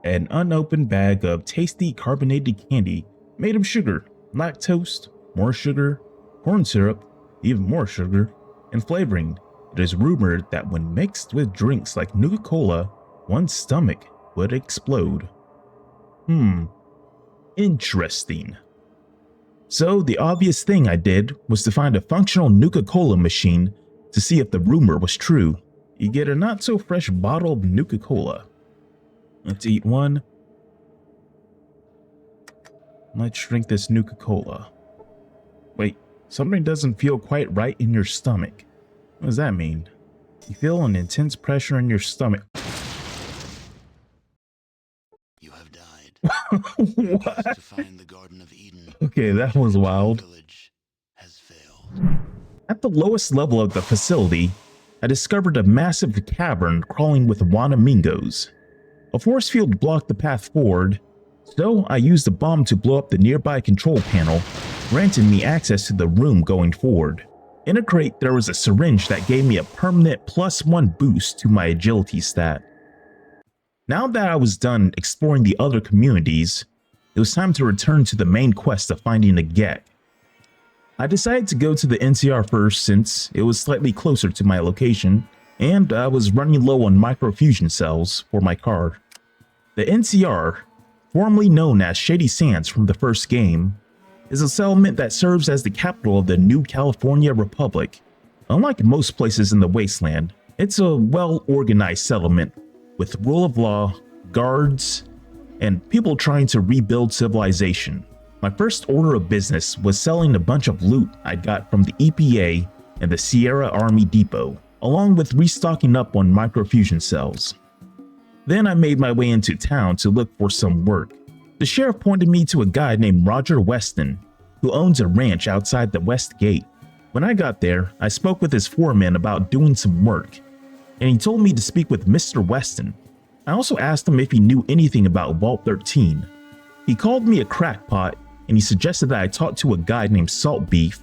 an unopened bag of tasty carbonated candy made of sugar, lactose, more sugar, corn syrup, even more sugar, and flavoring. It is rumored that when mixed with drinks like Nuka-Cola, one's stomach would explode. Interesting. So the obvious thing I did was to find a functional Nuka-Cola machine to see if the rumor was true. You get a not-so-fresh bottle of Nuka-Cola. Let's eat one. Let's drink this Nuka-Cola. Wait, something doesn't feel quite right in your stomach. What does that mean? You feel an intense pressure in your stomach. You have died. What? To find the Garden of Eden. Okay, that was wild. Has failed. At the lowest level of the facility, I discovered a massive cavern crawling with Wanamingos. A force field blocked the path forward, so I used a bomb to blow up the nearby control panel, granting me access to the room going forward. In a crate, there was a syringe that gave me a permanent +1 boost to my agility stat. Now that I was done exploring the other communities, it was time to return to the main quest of finding a Gecko. I decided to go to the NCR first since it was slightly closer to my location, and I was running low on microfusion cells for my car. The NCR, formerly known as Shady Sands from the first game, is a settlement that serves as the capital of the New California Republic. Unlike most places in the wasteland, it's a well-organized settlement with rule of law, guards, and people trying to rebuild civilization. My first order of business was selling a bunch of loot I got from the EPA and the Sierra Army Depot, along with restocking up on microfusion cells. Then I made my way into town to look for some work. The sheriff pointed me to a guy named Roger Weston, who owns a ranch outside the West Gate. When I got there, I spoke with his foreman about doing some work, and he told me to speak with Mr. Weston. I also asked him if he knew anything about Vault 13. He called me a crackpot, and he suggested that I talk to a guy named Salt Beef,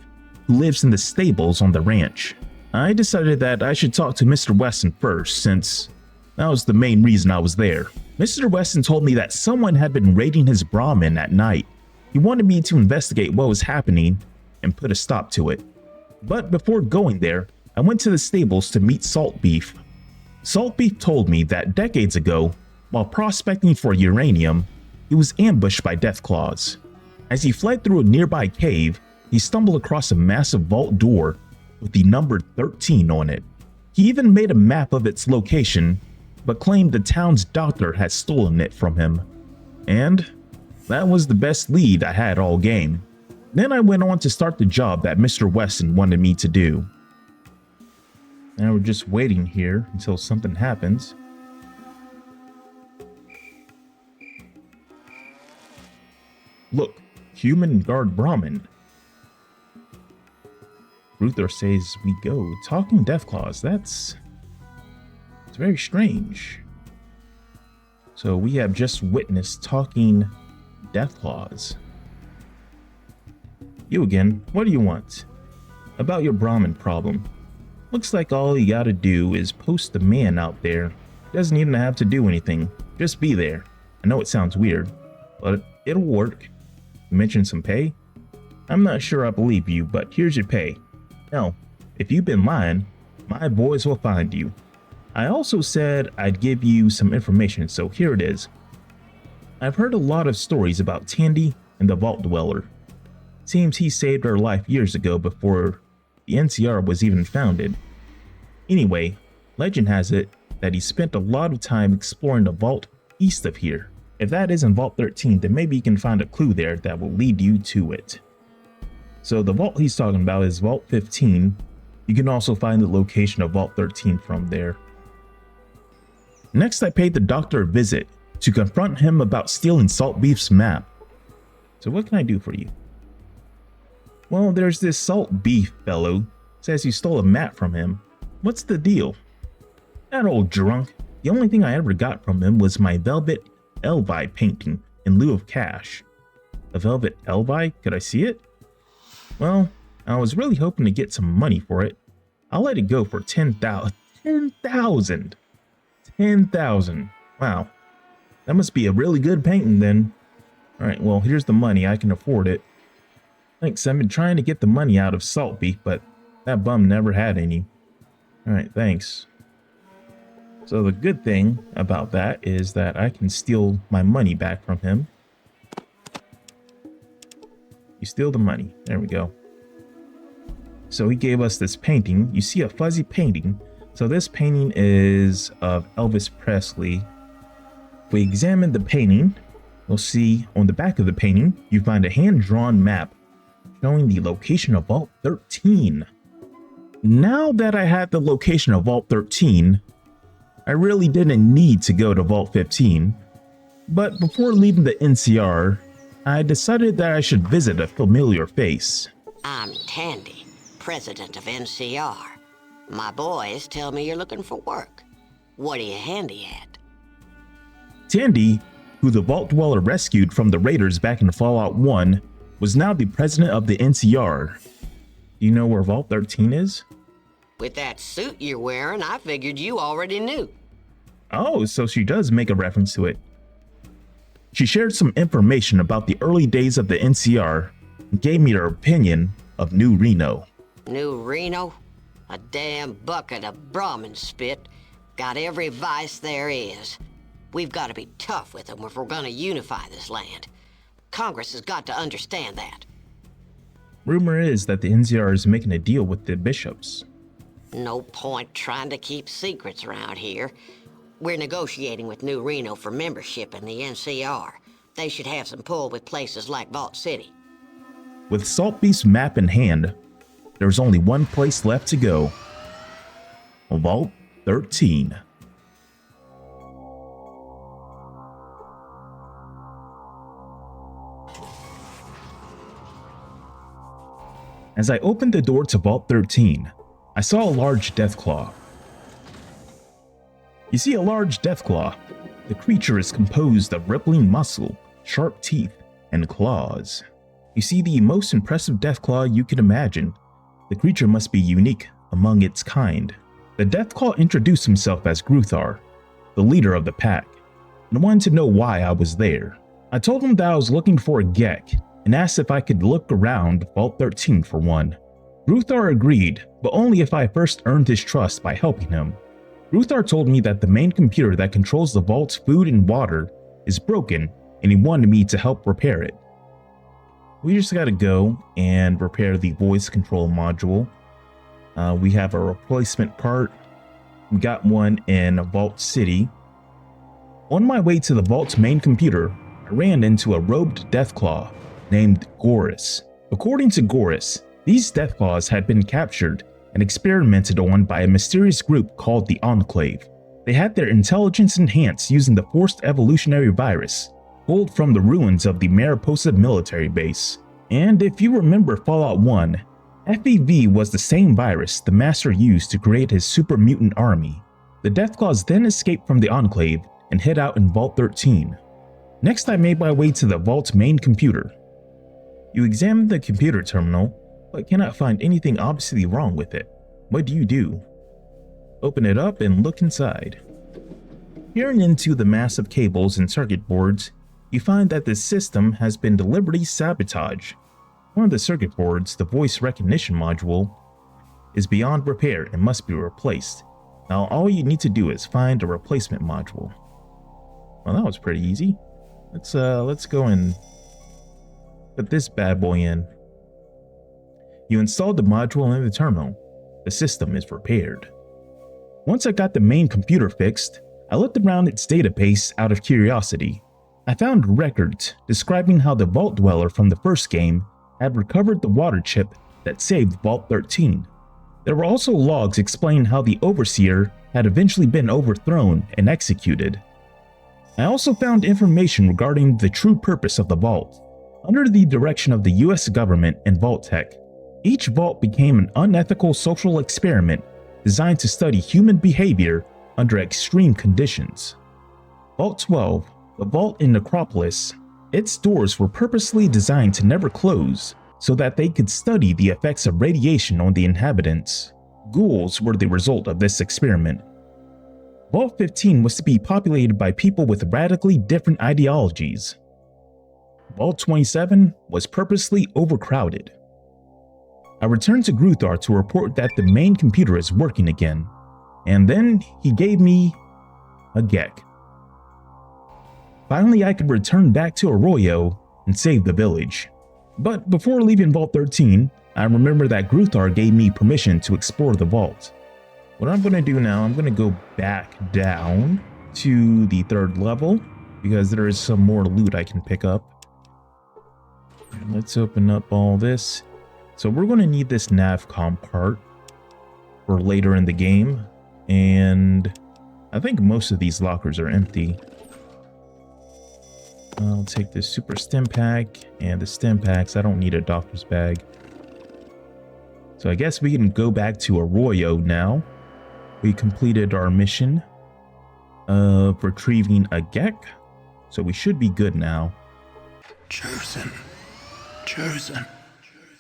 who lives in the stables on the ranch. I decided that I should talk to Mr. Weston first, since that was the main reason I was there. Mr. Weston told me that someone had been raiding his Brahmin at night. He wanted me to investigate what was happening and put a stop to it. But before going there, I went to the stables to meet Salt Beef. Salt Beef told me that decades ago, while prospecting for uranium, he was ambushed by Deathclaws. As he fled through a nearby cave, he stumbled across a massive vault door with the number 13 on it. He even made a map of its location, but claimed the town's doctor had stolen it from him. And that was the best lead I had all game. Then I went on to start the job that Mr. Weston wanted me to do. Now we're just waiting here until something happens. Look, human guard Brahmin. Ruther says we go. Talking Deathclaws, it's very strange. So we have just witnessed talking Deathclaws. You again, what do you want? About your Brahmin problem. Looks like all you gotta do is post a man out there. Doesn't even have to do anything, just be there. I know it sounds weird, but it'll work. You mentioned some pay? I'm not sure I believe you, but here's your pay. Now, if you've been lying, my boys will find you. I also said I'd give you some information, so here it is. I've heard a lot of stories about Tandy and the Vault Dweller. Seems he saved our life years ago before the NCR was even founded. Anyway, legend has it that he spent a lot of time exploring the vault east of here. If that isn't Vault 13, then maybe you can find a clue there that will lead you to it. So the vault he's talking about is Vault 15. You can also find the location of Vault 13 from there. Next, I paid the doctor a visit to confront him about stealing Salt Beef's map. So what can I do for you? Well, there's this Salt Beef fellow, says you stole a map from him. What's the deal? That old drunk. The only thing I ever got from him was my Velvet Elvi painting in lieu of cash. A Velvet Elvi? Could I see it? Well, I was really hoping to get some money for it. I'll let it go for 10,000. 10,000! 10,000. Wow. That must be a really good painting then. Alright, well, here's the money. I can afford it. Thanks, I've been trying to get the money out of Salt Beef, but that bum never had any. Alright, thanks. So the good thing about that is that I can steal my money back from him. You steal the money. There we go. So he gave us this painting. You see a fuzzy painting. So this painting is of Elvis Presley. If we examine the painting, you'll see on the back of the painting, you find a hand-drawn map showing the location of Vault 13. Now that I had the location of Vault 13, I really didn't need to go to Vault 15. But before leaving the NCR, I decided that I should visit a familiar face. I'm Tandy, president of NCR. My boys tell me you're looking for work. What are you handy at? Tandy, who the Vault Dweller rescued from the raiders back in Fallout 1, was now the president of the NCR. Do you know where Vault 13 is? With that suit you're wearing, I figured you already knew. Oh, so she does make a reference to it. She shared some information about the early days of the NCR and gave me her opinion of New Reno. New Reno? A damn bucket of Brahmin spit. Got every vice there is. We've got to be tough with them if we're gonna unify this land. Congress has got to understand that. Rumor is that the NCR is making a deal with the bishops. No point trying to keep secrets around here. We're negotiating with New Reno for membership in the NCR. They should have some pull with places like Vault City. With Saltbeast's map in hand, there's only one place left to go. Vault 13. As I opened the door to Vault 13, I saw a large deathclaw. You see a large deathclaw. The creature is composed of rippling muscle, sharp teeth, and claws. You see the most impressive deathclaw you can imagine. The creature must be unique among its kind. The deathclaw introduced himself as Gruthar, the leader of the pack, and wanted to know why I was there. I told him that I was looking for a Gecko and asked if I could look around Vault 13 for one. Gruthar agreed, but only if I first earned his trust by helping him. Gruthar told me that the main computer that controls the vault's food and water is broken, and he wanted me to help repair it. We just gotta go and repair the voice control module. We have a replacement part. We got one in Vault City. On my way to the vault's main computer, I ran into a robed deathclaw named Gorus. According to Gorus, these deathclaws had been captured and experimented on by a mysterious group called the Enclave. They had their intelligence enhanced using the forced evolutionary virus, pulled from the ruins of the Mariposa military base. And if you remember Fallout 1, FEV was the same virus the Master used to create his super mutant army. The Deathclaws then escaped from the Enclave and hid out in Vault 13. Next, I made my way to the Vault's main computer. You examine the computer terminal, but cannot find anything obviously wrong with it. What do? Open it up and look inside. Peering into the massive cables and circuit boards, you find that the system has been deliberately sabotaged. One of the circuit boards, the voice recognition module, is beyond repair and must be replaced. Now all you need to do is find a replacement module. Well, that was pretty easy. Let's go and put this bad boy in. You installed the module in the terminal. The system is repaired. Once I got the main computer fixed, I looked around its database out of curiosity. I found records describing how the Vault Dweller from the first game had recovered the water chip that saved Vault 13. There were also logs explaining how the Overseer had eventually been overthrown and executed. I also found information regarding the true purpose of the Vault. Under the direction of the US government and Vault Tech, each Vault became an unethical social experiment designed to study human behavior under extreme conditions. Vault 12, the Vault in Necropolis, its doors were purposely designed to never close so that they could study the effects of radiation on the inhabitants. Ghouls were the result of this experiment. Vault 15 was to be populated by people with radically different ideologies. Vault 27 was purposely overcrowded. I returned to Gruthar to report that the main computer is working again, and then he gave me a Gecko. Finally, I could return back to Arroyo and save the village. But before leaving Vault 13, I remember that Gruthar gave me permission to explore the vault. What I'm going to do now, I'm going to go back down to the 3rd level because there is some more loot I can pick up. Let's open up all this. So we're going to need this navcom part for later in the game, and I think most of these lockers are empty. I'll take this super stim pack and the stim packs. I don't need a doctor's bag. So I guess we can go back to Arroyo now. We completed our mission of retrieving a Gecko, so we should be good now. Chosen,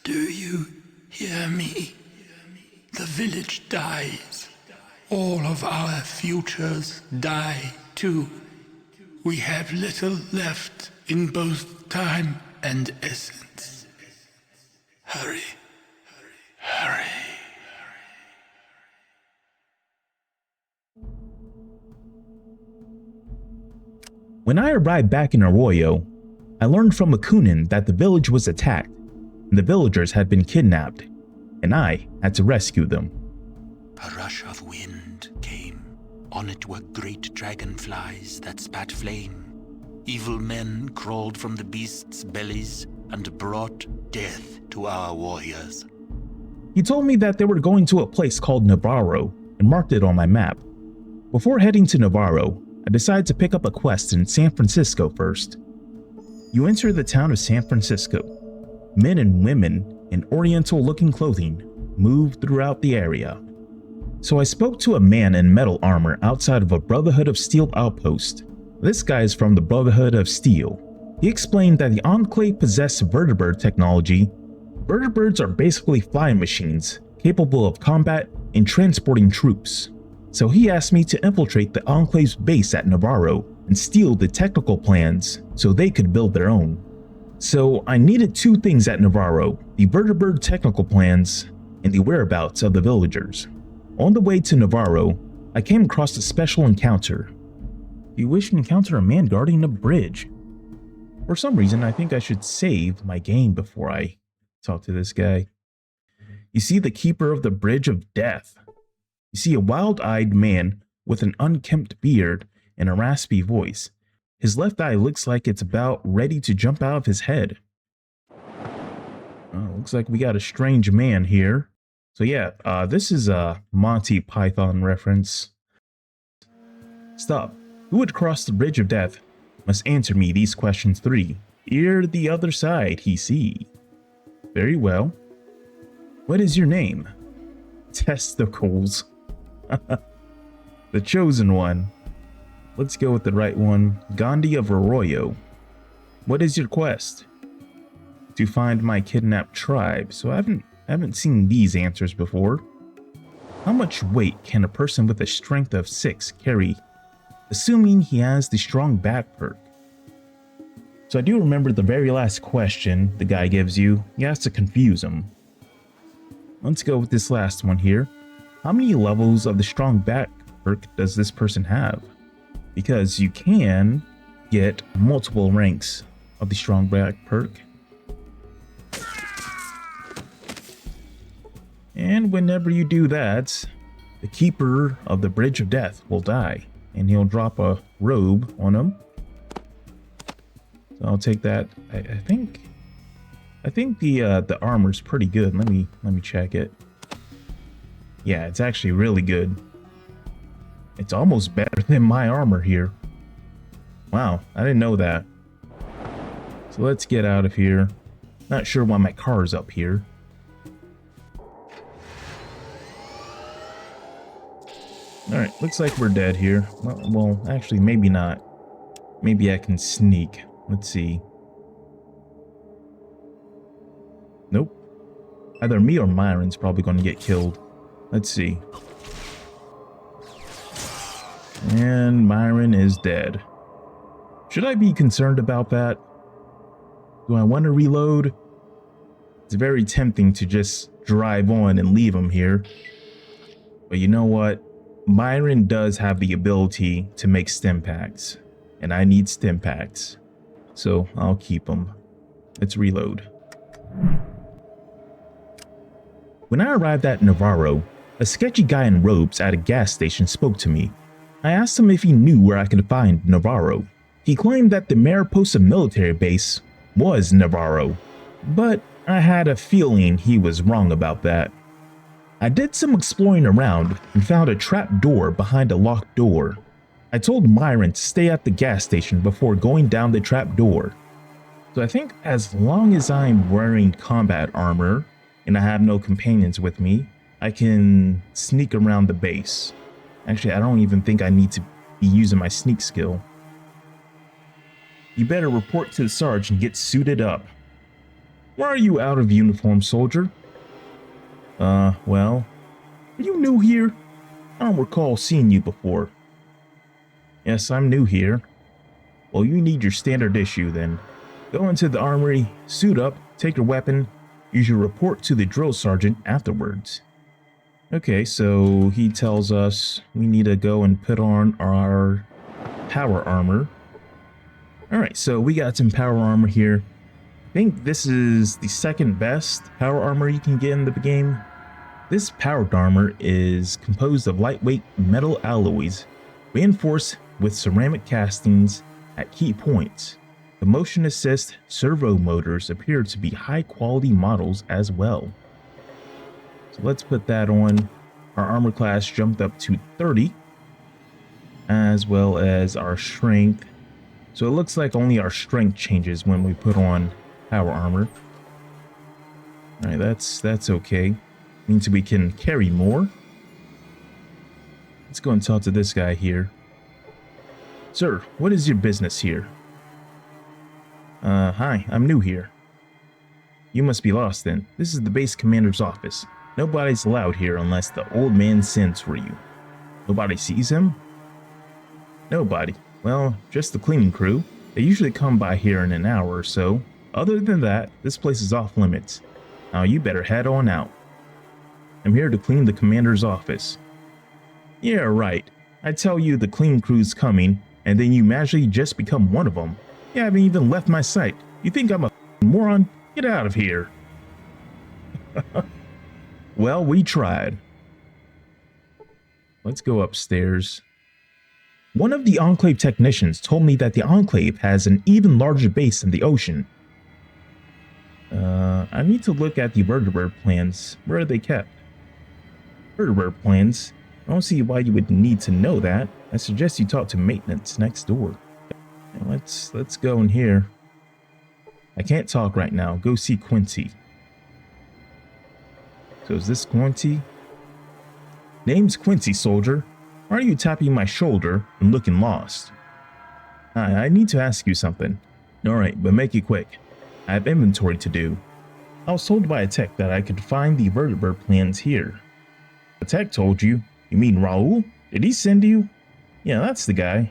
do you Hear me. The village dies. All of our futures die too. We have little left in both time and essence. Hurry. Hurry. When I arrived back in Arroyo, I learned from Makunin that the village was attacked, and the villagers had been kidnapped, and I had to rescue them. A rush of wind came. On it were great dragonflies that spat flame. Evil men crawled from the beasts' bellies and brought death to our warriors. He told me that they were going to a place called Navarro and marked it on my map. Before heading to Navarro, I decided to pick up a quest in San Francisco first. You enter the town of San Francisco. Men and women in oriental-looking clothing move throughout the area. So I spoke to a man in metal armor outside of a Brotherhood of Steel outpost. This guy is from the Brotherhood of Steel. He explained that the Enclave possessed vertibird technology. Vertibirds are basically flying machines capable of combat and transporting troops. So he asked me to infiltrate the Enclave's base at Navarro and steal the technical plans so they could build their own. So I needed two things at Navarro: the vertibird technical plans and the whereabouts of the villagers. On the way to Navarro, I came across a special encounter. You wish to encounter a man guarding a bridge. For some reason, I think I should save my game before I talk to this guy. You see the keeper of the Bridge of Death. You see a wild-eyed man with an unkempt beard and a raspy voice. His left eye looks like it's about ready to jump out of his head. Oh, looks like we got a strange man here. So yeah, this is a Monty Python reference. Stop. Who would cross the Bridge of Death must answer me these questions 3. Ere the other side he see. Very well. What is your name? Testicles. The chosen one. Let's go with the right one. Gandhi of Arroyo. What is your quest? To find my kidnapped tribe. So I haven't seen these answers before. How much weight can a person with a strength of 6 carry, assuming he has the strong back perk? So I do remember the very last question the guy gives you. He has to confuse him. Let's go with this last one here. How many levels of the strong back perk does this person have? Because you can get multiple ranks of the strong back perk. And whenever you do that, the keeper of the Bridge of Death will die, and he'll drop a robe on him. So I'll take that. I think the armor's pretty good. Let me check it. Yeah, it's actually really good. It's almost better than my armor here. Wow, I didn't know that. So let's get out of here. Not sure why my car is up here. Alright, looks like we're dead here. Well, actually, maybe not. Maybe I can sneak. Let's see. Nope. Either me or Myron's probably going to get killed. Let's see. And Myron is dead. Should I be concerned about that? Do I want to reload? It's very tempting to just drive on and leave him here. But you know what? Myron does have the ability to make stim packs, and I need stim packs, so I'll keep them. Let's reload. When I arrived at Navarro, a sketchy guy in robes at a gas station spoke to me. I asked him if he knew where I could find Navarro. He claimed that the Mariposa military base was Navarro, but I had a feeling he was wrong about that. I did some exploring around and found a trap door behind a locked door. I told Myron to stay at the gas station before going down the trap door. So I think as long as I'm wearing combat armor and I have no companions with me, I can sneak around the base. Actually, I don't even think I need to be using my sneak skill. You better report to the Sarge and get suited up. Why are you out of uniform, soldier? Well, are you new here? I don't recall seeing you before. Yes, I'm new here. Well, you need your standard issue then. Go into the armory, suit up, take your weapon. You should report to the drill sergeant afterwards. Okay, so he tells us we need to go and put on our power armor. Alright, so we got some power armor here. I think this is the second best power armor you can get in the game. This powered armor is composed of lightweight metal alloys, reinforced with ceramic castings at key points. The motion assist servo motors appear to be high quality models as well. So let's put that on. Our armor class jumped up to 30, as well as our strength. So it looks like only our strength changes when we put on power armor. Alright, that's okay. Means we can carry more. Let's go and talk to this guy here. Sir, what is your business here? Hi, I'm new here. You must be lost then. This is the base commander's office. Nobody's allowed here unless the old man sends for you. Nobody sees him? Nobody. Well, just the cleaning crew. They usually come by here in an hour or so. Other than that, this place is off limits. Now you better head on out. I'm here to clean the commander's office. Yeah, right. I tell you the clean crew's coming, and then you magically just become one of them. You haven't even left my sight. You think I'm a moron? Get out of here. Well, we tried. Let's go upstairs. One of the Enclave technicians told me that the Enclave has an even larger base in the ocean. I need to look at the vertebrate plans. Where are they kept? Vertebrate plans? I don't see why you would need to know that. I suggest you talk to maintenance next door. Let's go in here. I can't talk right now. Go see Quincy. So is this Quincy? Name's Quincy, soldier. Why are you tapping my shoulder and looking lost? Hi, I need to ask you something. Alright, but make it quick. I have inventory to do. I was told by a tech that I could find the vertebrate plans here. The tech told you? You mean Raul? Did he send you? Yeah, that's the guy.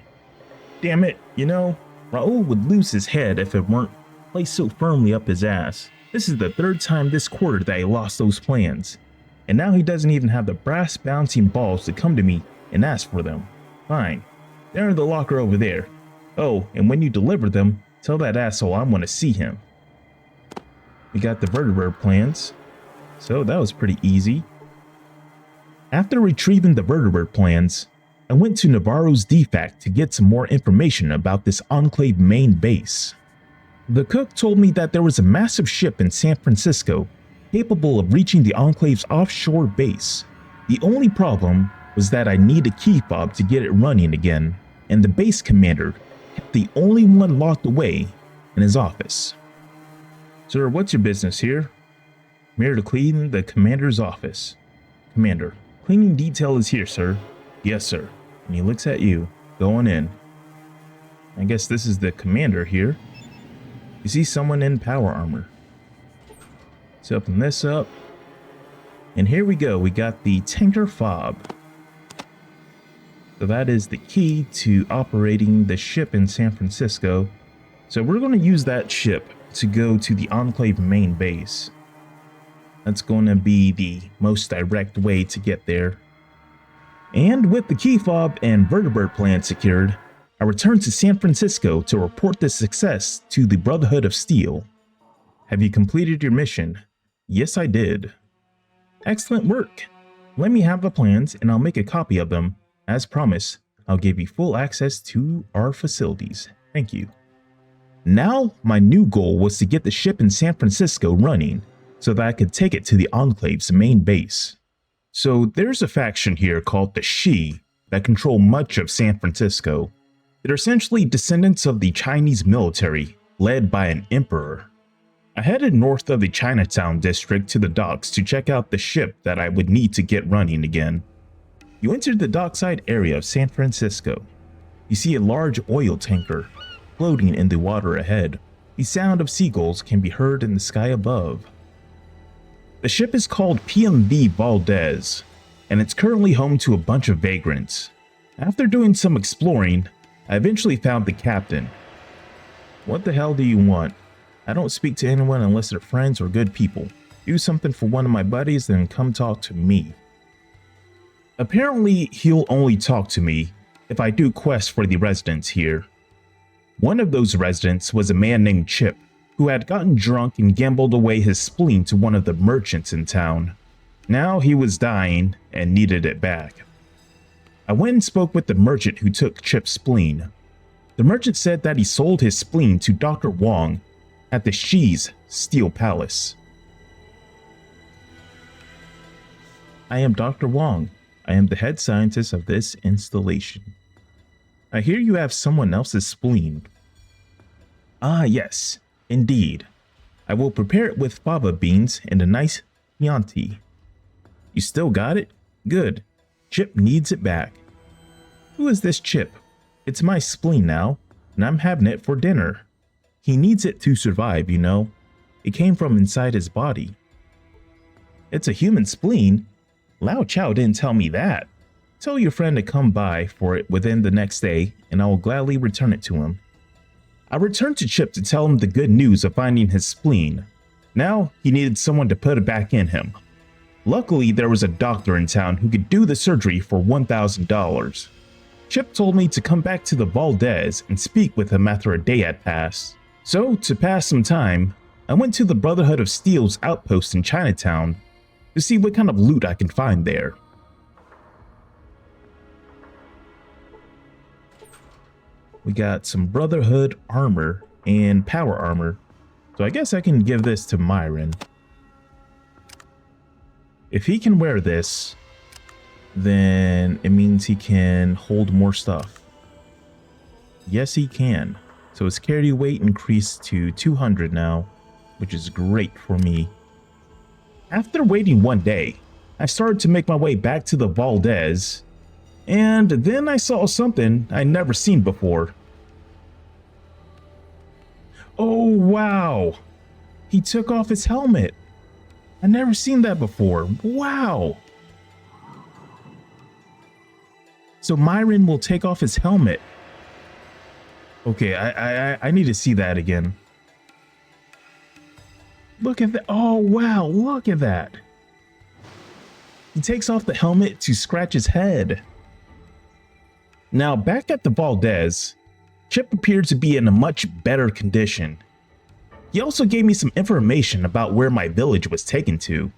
Damn it, you know, Raul would lose his head if it weren't placed so firmly up his ass. This is the third time this quarter that he lost those plans. And now he doesn't even have the brass bouncing balls to come to me and ask for them. Fine. They're in the locker over there. Oh, and when you deliver them, tell that asshole I want to see him. We got the vertebrate plans. So that was pretty easy. After retrieving the vertebrate plans, I went to Navarro's DFAC to get some more information about this Enclave main base. The cook told me that there was a massive ship in San Francisco capable of reaching the Enclave's offshore base. The only problem was that I need a key fob to get it running again, and the base commander kept the only one locked away in his office. Sir, what's your business here? I'm here to clean the commander's office. Commander, cleaning detail is here, sir. Yes, sir. And he looks at you. Go on in. I guess this is the commander here. You see someone in power armor. Let's open this up. And here we go. We got the tanker fob. So that is the key to operating the ship in San Francisco. So we're going to use that ship to go to the Enclave main base. That's going to be the most direct way to get there. And with the key fob and vertebrate plan secured, I returned to San Francisco to report the success to the Brotherhood of Steel. Have you completed your mission? Yes, I did. Excellent work. Let me have the plans and I'll make a copy of them. As promised, I'll give you full access to our facilities. Thank you. Now, my new goal was to get the ship in San Francisco running so that I could take it to the Enclave's main base. So there's a faction here called the Shi that control much of San Francisco. They're essentially descendants of the Chinese military, led by an emperor. I headed north of the Chinatown district to the docks to check out the ship that I would need to get running again. You enter the dockside area of San Francisco. You see a large oil tanker floating in the water ahead. The sound of seagulls can be heard in the sky above. The ship is called PMV Valdez, and it's currently home to a bunch of vagrants. After doing some exploring, I eventually found the captain. What the hell do you want? I don't speak to anyone unless they're friends or good people. Do something for one of my buddies, then come talk to me. Apparently, he'll only talk to me if I do quests for the residents here. One of those residents was a man named Chip, who had gotten drunk and gambled away his spleen to one of the merchants in town. Now he was dying and needed it back. I went and spoke with the merchant who took Chip's spleen. The merchant said that he sold his spleen to Dr. Wong at the Xi's Steel Palace. I am Dr. Wong. I am the head scientist of this installation. I hear you have someone else's spleen. Ah, yes, indeed. I will prepare it with fava beans and a nice Chianti. You still got it? Good. Chip needs it back. Who is this Chip? It's my spleen now, and I'm having it for dinner. He needs it to survive, you know. It came from inside his body. It's a human spleen? Lao Chow didn't tell me that. Tell your friend to come by for it within the next day, and I will gladly return it to him. I returned to Chip to tell him the good news of finding his spleen. Now, he needed someone to put it back in him. Luckily, there was a doctor in town who could do the surgery for $1,000. Chip told me to come back to the Valdez and speak with him after a day had passed. So, to pass some time, I went to the Brotherhood of Steel's outpost in Chinatown to see what kind of loot I can find there. We got some Brotherhood armor and power armor, so I guess I can give this to Myron. If he can wear this, then it means he can hold more stuff. Yes, he can. So his carry weight increased to 200 now, which is great for me. After waiting one day, I started to make my way back to the Valdez, and then I saw something I'd never seen before. Oh, wow! He took off his helmet. I've never seen that before. Wow! So Myron will take off his helmet. Okay, I need to see that again. Look at that. Oh, wow. Look at that. He takes off the helmet to scratch his head. Now, back at the Valdez, Chip appeared to be in a much better condition. He also gave me some information about where my village was taken to.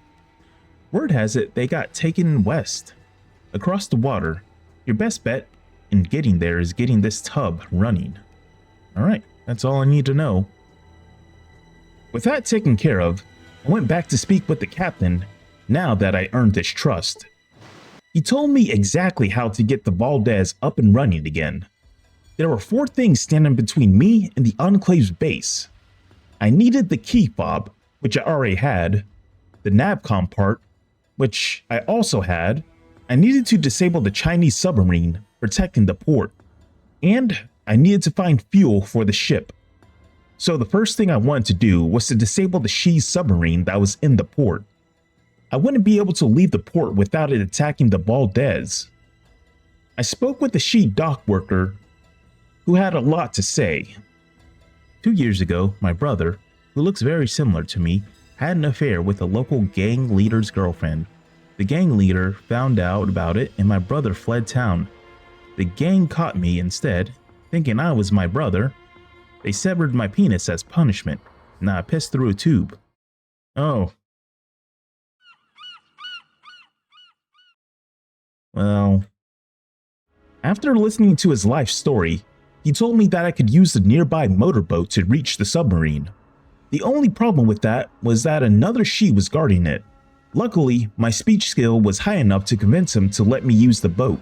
Word has it they got taken west, across the water. Your best bet in getting there is getting this tub running. Alright, that's all I need to know. With that taken care of, I went back to speak with the captain now that I earned his trust. He told me exactly how to get the Valdez up and running again. There were 4 things standing between me and the Enclave's base. I needed the key fob, which I already had, the Navcom part, which I also had. I needed to disable the Chinese submarine protecting the port, and I needed to find fuel for the ship. So the first thing I wanted to do was to disable the Xi's submarine that was in the port. I wouldn't be able to leave the port without it attacking the Valdez. I spoke with the Xi dock worker, who had a lot to say. 2 years ago, my brother, who looks very similar to me, had an affair with a local gang leader's girlfriend. The gang leader found out about it and my brother fled town. The gang caught me instead, thinking I was my brother. They severed my penis as punishment, and I pissed through a tube. Oh. Well. After listening to his life story, he told me that I could use the nearby motorboat to reach the submarine. The only problem with that was that another Xi was guarding it. Luckily, my speech skill was high enough to convince him to let me use the boat.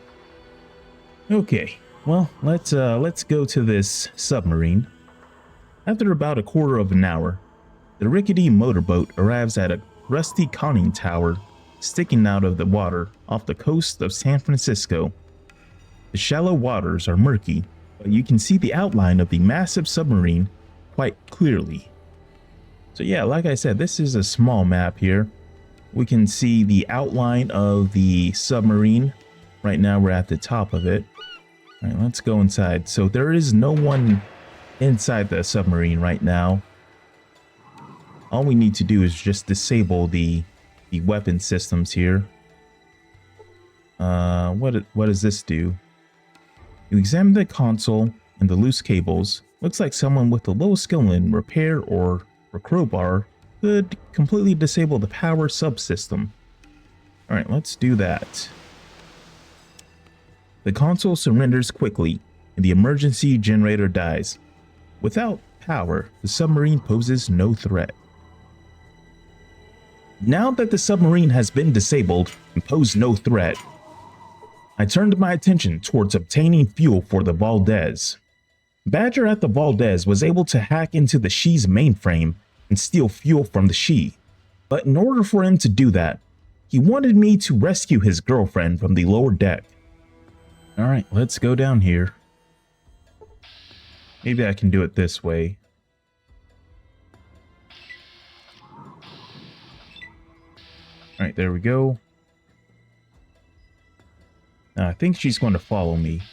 Okay, well, let's go to this submarine. After about a quarter of an hour, the rickety motorboat arrives at a rusty conning tower sticking out of the water off the coast of San Francisco. The shallow waters are murky, but you can see the outline of the massive submarine quite clearly. So yeah, like I said, this is a small map here. we can see the outline of the submarine. Right now we're at the top of it. All right, let's go inside. So there is no one inside the submarine right now. All we need to do is just disable the weapon systems here. What does this do? You examine the console and the loose cables. Looks like someone with a low skill in repair or crowbar could completely disable the power subsystem. All right, let's do that. The console surrenders quickly and the emergency generator dies. Without power, the submarine poses no threat. Now that the submarine has been disabled and posed no threat, I turned my attention towards obtaining fuel for the Valdez. Badger at the Valdez was able to hack into the She's mainframe and steal fuel from the She, but in order for him to do that, he wanted me to rescue his girlfriend from the lower deck. Alright, let's go down here. Maybe I can do it this way. Alright, there we go. Now, I think she's going to follow me.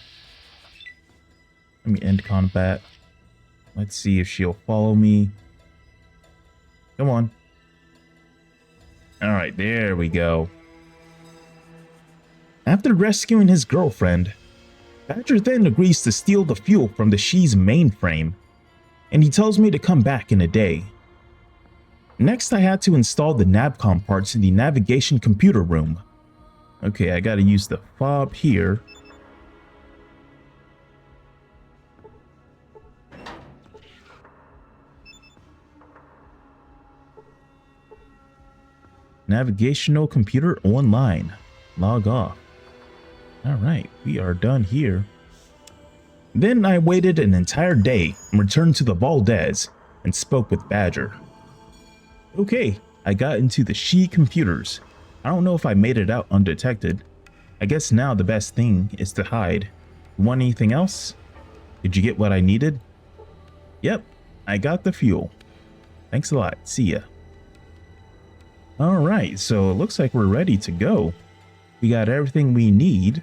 Let me end combat. Let's see if she'll follow me. Come on. Alright, there we go. After rescuing his girlfriend, Badger then agrees to steal the fuel from the She's mainframe, and he tells me to come back in a day. Next, I had to install the Navcom parts in the navigation computer room. Okay, I gotta use the fob here. Navigational computer online. Log off. Alright, we are done here. Then I waited an entire day and returned to the Valdez and spoke with Badger. Okay, I got into the She computers. I don't know if I made it out undetected. I guess now the best thing is to hide. Want anything else? Did you get what I needed? Yep, I got the fuel. Thanks a lot, see ya. Alright, so it looks like we're ready to go. We got everything we need.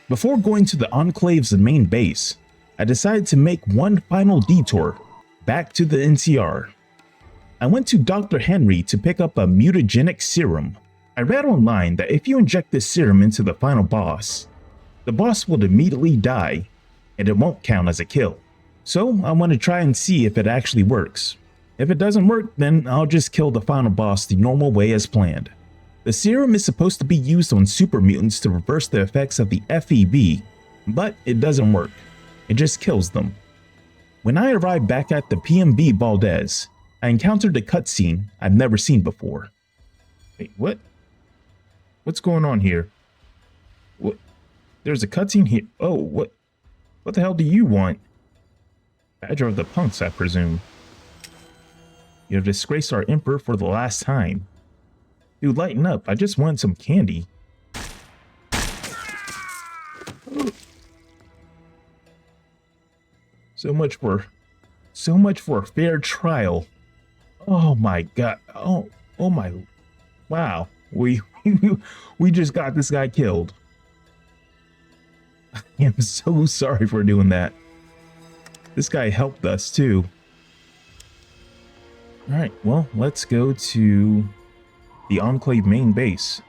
Before going to the Enclave's main base, I decided to make one final detour back to the NCR. I went to Dr. Henry to pick up a mutagenic serum. I read online that if you inject this serum into the final boss, the boss will immediately die and it won't count as a kill. So I want to try and see if it actually works. If it doesn't work, then I'll just kill the final boss the normal way as planned. The serum is supposed to be used on super mutants to reverse the effects of the FEV, but it doesn't work. It just kills them. When I arrived back at the PMB Valdez, I encountered a cutscene I've never seen before. Wait, what? What's going on here? What? There's a cutscene here. Oh, what? What the hell do you want? Badger of the Punks, I presume. You have disgraced our emperor for the last time. Dude, lighten up. I just want some candy. So much for a fair trial. Oh my god. Oh my. Wow. We just got this guy killed. I am so sorry for doing that. This guy helped us too. Alright, well, let's go to the Enclave main base.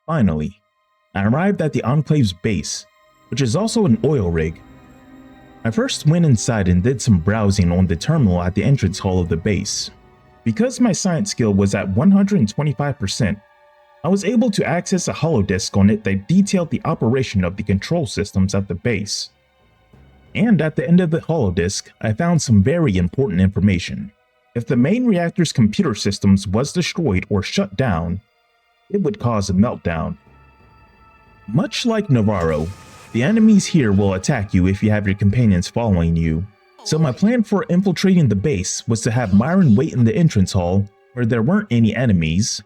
Finally, I arrived at the Enclave's base, which is also an oil rig. I first went inside and did some browsing on the terminal at the entrance hall of the base. Because my science skill was at 125%, I was able to access a holodisk on it that detailed the operation of the control systems at the base. And at the end of the holodisk, I found some very important information. If the main reactor's computer systems was destroyed or shut down, it would cause a meltdown. Much like Navarro, the enemies here will attack you if you have your companions following you. So my plan for infiltrating the base was to have Myron wait in the entrance hall where there weren't any enemies,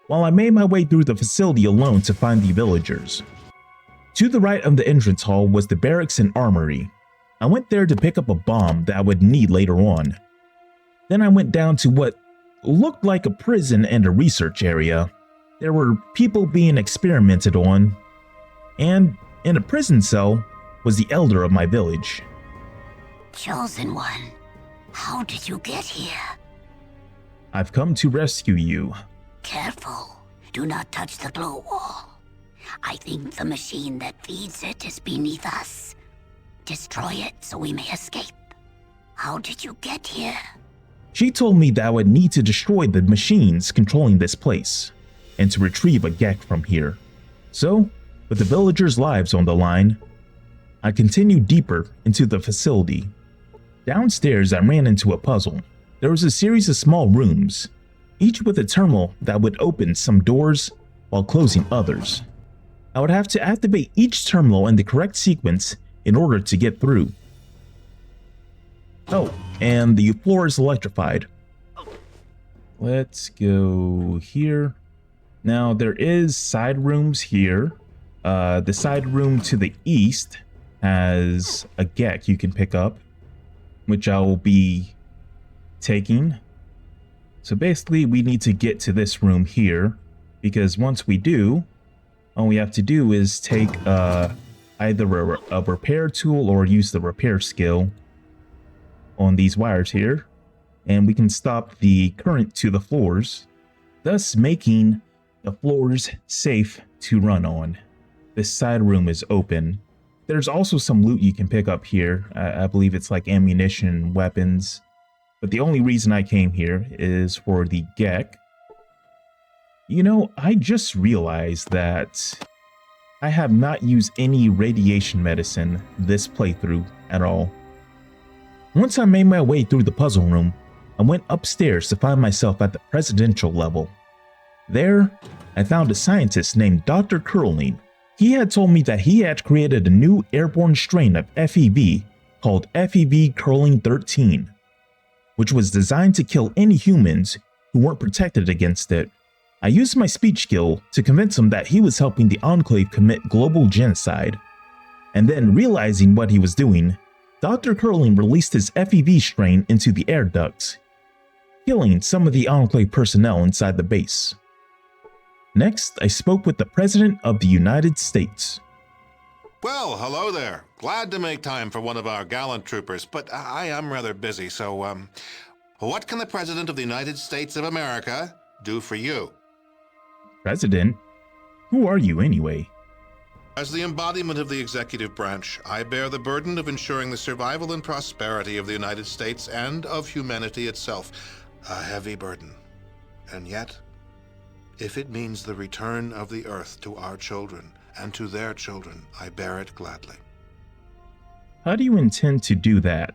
while I made my way through the facility alone to find the villagers. To the right of the entrance hall was the barracks and armory. I went there to pick up a bomb that I would need later on. Then I went down to what looked like a prison and a research area. There were people being experimented on, and in a prison cell was the elder of my village. Chosen One, how did you get here? I've come to rescue you. Careful, do not touch the glow wall. I think the machine that feeds it is beneath us. Destroy it so we may escape. How did you get here? She told me that I would need to destroy the machines controlling this place, and to retrieve a Gecko from here. So, with the villagers' lives on the line, I continued deeper into the facility. Downstairs, I ran into a puzzle. There was a series of small rooms, each with a terminal that would open some doors while closing others. I would have to activate each terminal in the correct sequence in order to get through. Oh, and the floor is electrified. Let's go here. Now there is side rooms here. The side room to the east has a Gecko you can pick up, which I will be taking. So basically we need to get to this room here, because once we do, all we have to do is take either a repair tool or use the repair skill on these wires here, and we can stop the current to the floors, thus making the floors safe to run on. This side room is open. There's also some loot you can pick up here. I believe it's like ammunition and weapons. But the only reason I came here is for the Gecko. You know, I just realized that I have not used any radiation medicine this playthrough at all. Once I made my way through the puzzle room, I went upstairs to find myself at the presidential level. There, I found a scientist named Dr. Curling. He had told me that he had created a new airborne strain of FEV called FEV Curling 13, which was designed to kill any humans who weren't protected against it. I used my speech skill to convince him that he was helping the Enclave commit global genocide. And then, realizing what he was doing, Dr. Curling released his FEV strain into the air ducts, killing some of the Enclave personnel inside the base. Next, I spoke with the President of the United States. Well, hello there. Glad to make time for one of our gallant troopers, but I am rather busy, so, what can the President of the United States of America do for you? President? Who are you anyway? As the embodiment of the executive branch, I bear the burden of ensuring the survival and prosperity of the United States and of humanity itself. A heavy burden. And yet, if it means the return of the Earth to our children and to their children, I bear it gladly. How do you intend to do that?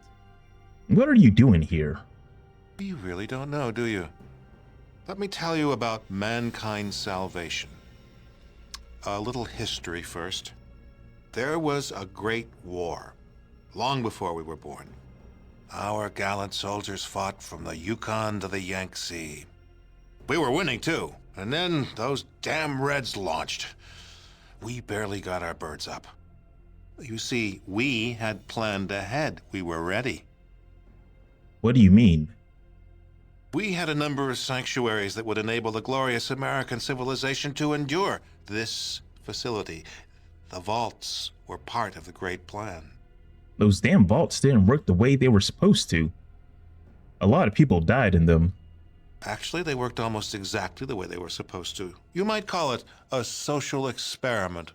What are you doing here? You really don't know, do you? Let me tell you about mankind's salvation. A little history first. There was a great war, long before we were born. Our gallant soldiers fought from the Yukon to the Yangtze. We were winning, too. And then those damn Reds launched. We barely got our birds up. You see, we had planned ahead. We were ready. What do you mean? We had a number of sanctuaries that would enable the glorious American civilization to endure. This facility, the vaults, were part of the great plan. Those damn vaults didn't work the way they were supposed to. A lot of people died in them. Actually, they worked almost exactly the way they were supposed to. You might call it a social experiment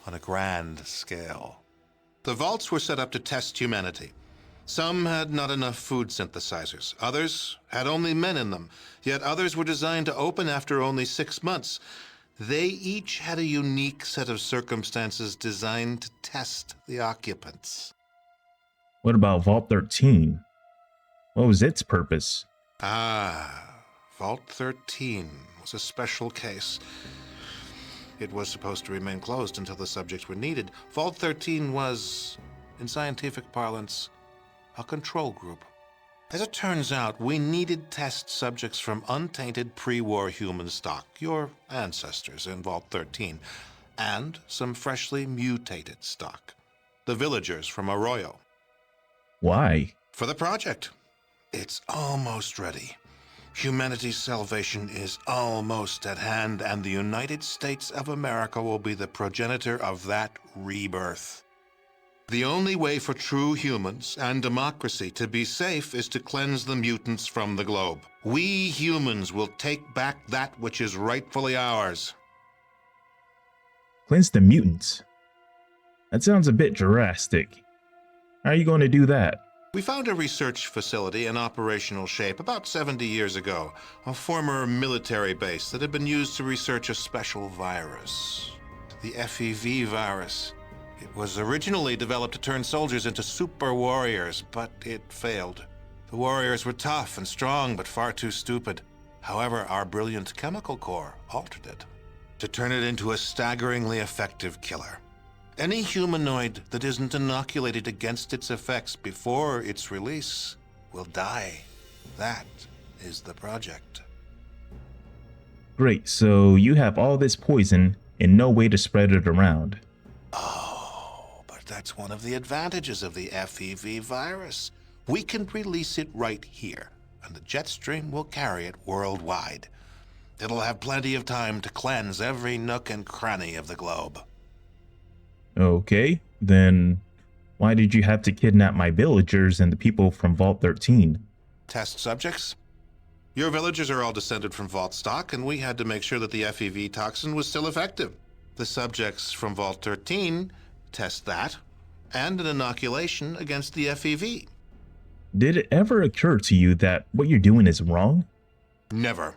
on a grand scale. The vaults were set up to test humanity. Some had not enough food synthesizers. Others had only men in them. Yet others were designed to open after only 6 months. They each had a unique set of circumstances designed to test the occupants. What about Vault 13? What was its purpose? Vault 13 was a special case. It was supposed to remain closed until the subjects were needed. Vault 13 was, in scientific parlance, a control group. As it turns out, we needed test subjects from untainted pre-war human stock, your ancestors in Vault 13, and some freshly mutated stock, the villagers from Arroyo. Why? For the project. It's almost ready. Humanity's salvation is almost at hand, and the United States of America will be the progenitor of that rebirth. The only way for true humans and democracy to be safe is to cleanse the mutants from the globe. We humans will take back that which is rightfully ours. Cleanse the mutants? That sounds a bit drastic. How are you going to do that? We found a research facility in operational shape about 70 years ago, a former military base that had been used to research a special virus, the FEV virus. It was originally developed to turn soldiers into super warriors, but it failed. The warriors were tough and strong, but far too stupid. However, our brilliant chemical core altered it to turn it into a staggeringly effective killer. Any humanoid that isn't inoculated against its effects before its release will die. That is the project. Great, so you have all this poison and no way to spread it around. That's one of the advantages of the FEV virus. We can release it right here, and the jet stream will carry it worldwide. It'll have plenty of time to cleanse every nook and cranny of the globe. Okay, then why did you have to kidnap my villagers and the people from Vault 13? Test subjects? Your villagers are all descended from Vault stock, and we had to make sure that the FEV toxin was still effective. The subjects from Vault 13 test that, and an inoculation against the FEV. Did it ever occur to you that what you're doing is wrong? Never.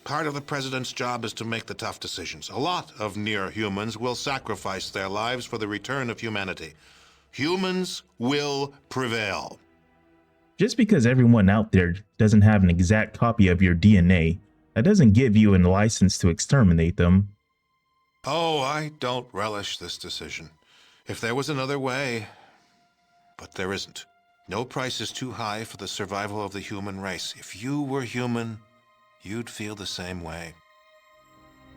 Part of the president's job is to make the tough decisions. A lot of near-humans will sacrifice their lives for the return of humanity. Humans will prevail. Just because everyone out there doesn't have an exact copy of your DNA, that doesn't give you a license to exterminate them. Oh, I don't relish this decision. If there was another way, but there isn't. No price is too high for the survival of the human race. If you were human, you'd feel the same way.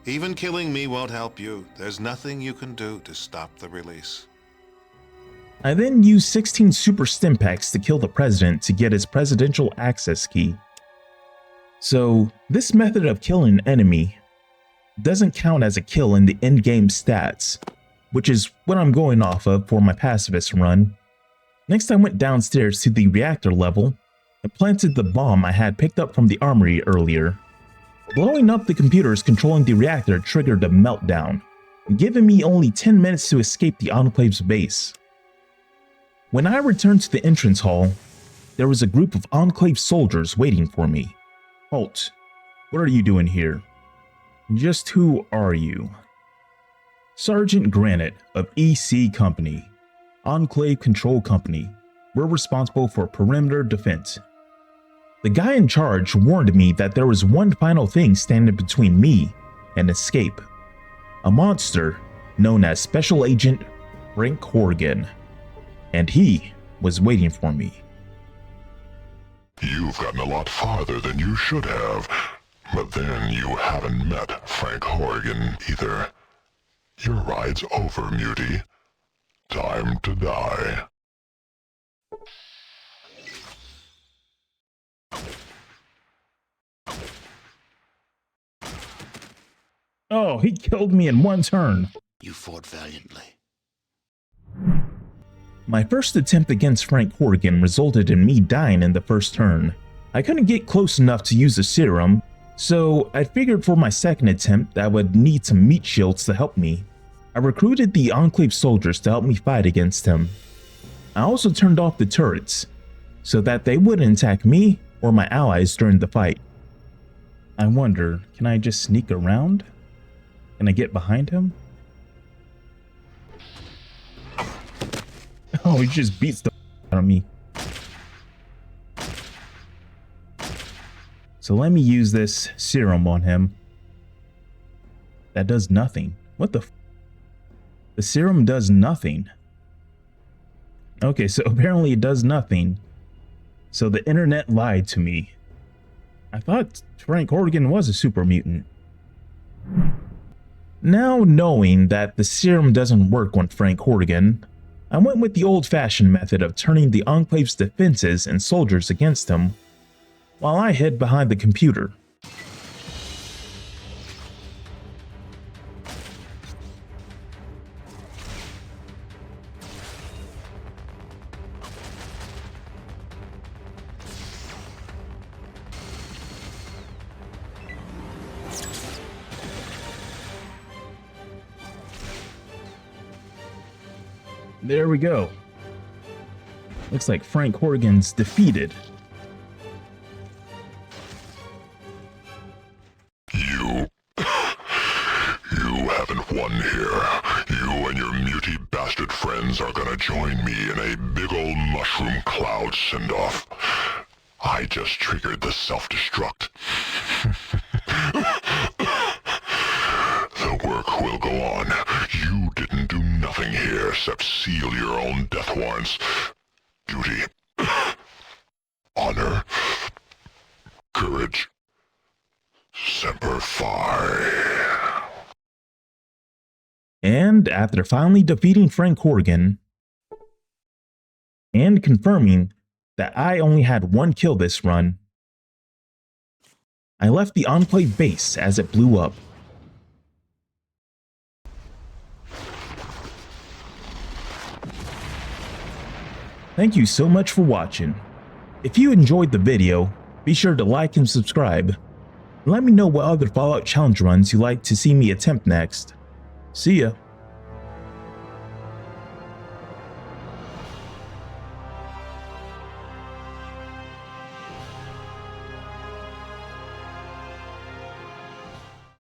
Even killing me won't help you. There's nothing you can do to stop the release. I then used 16 super stim packs to kill the president to get his presidential access key. So, this method of killing an enemy doesn't count as a kill in the in-game stats, which is what I'm going off of for my pacifist run. Next, I went downstairs to the reactor level and planted the bomb I had picked up from the armory earlier. Blowing up the computers controlling the reactor triggered a meltdown, giving me only 10 minutes to escape the Enclave's base. When I returned to the entrance hall, there was a group of Enclave soldiers waiting for me. Halt, what are you doing here? Just who are you? Sergeant Granite of EC Company, Enclave Control Company. We're responsible for perimeter defense. The guy in charge warned me that there was one final thing standing between me and escape. A monster known as Special Agent Frank Horgan. And he was waiting for me. You've gotten a lot farther than you should have. But then you haven't met Frank Horgan either. Your ride's over, Mutie. Time to die. Oh, he killed me in one turn. You fought valiantly. My first attempt against Frank Horgan resulted in me dying in the first turn. I couldn't get close enough to use a serum, so I figured for my second attempt I would need some meat shields to help me. I recruited the Enclave soldiers to help me fight against him. I also turned off the turrets, so that they wouldn't attack me or my allies during the fight. I wonder, can I just sneak around? Can I get behind him? Oh, he just beats the on me. So let me use this serum on him. That does nothing. What the f? The serum does nothing. Okay, so apparently it does nothing. So the internet lied to me. I thought Frank Horgan was a super mutant. Now knowing that the serum doesn't work on Frank Horgan, I went with the old-fashioned method of turning the Enclave's defenses and soldiers against him, while I hid behind the computer. There we go. Looks like Frank Horgan's defeated. You haven't won here. You and your muty bastard friends are gonna join me in a big old mushroom cloud send-off. I just triggered the self-destruct. The work will go on. You didn't do nothing here except seal your own death warrants. Duty. Honor. Courage. Semper Fi. And after finally defeating Frank Horgan, and confirming that I only had one kill this run, I left the Enclave base as it blew up. Thank you so much for watching. If you enjoyed the video, be sure to like and subscribe. Let me know what other Fallout challenge runs you'd like to see me attempt next. See ya.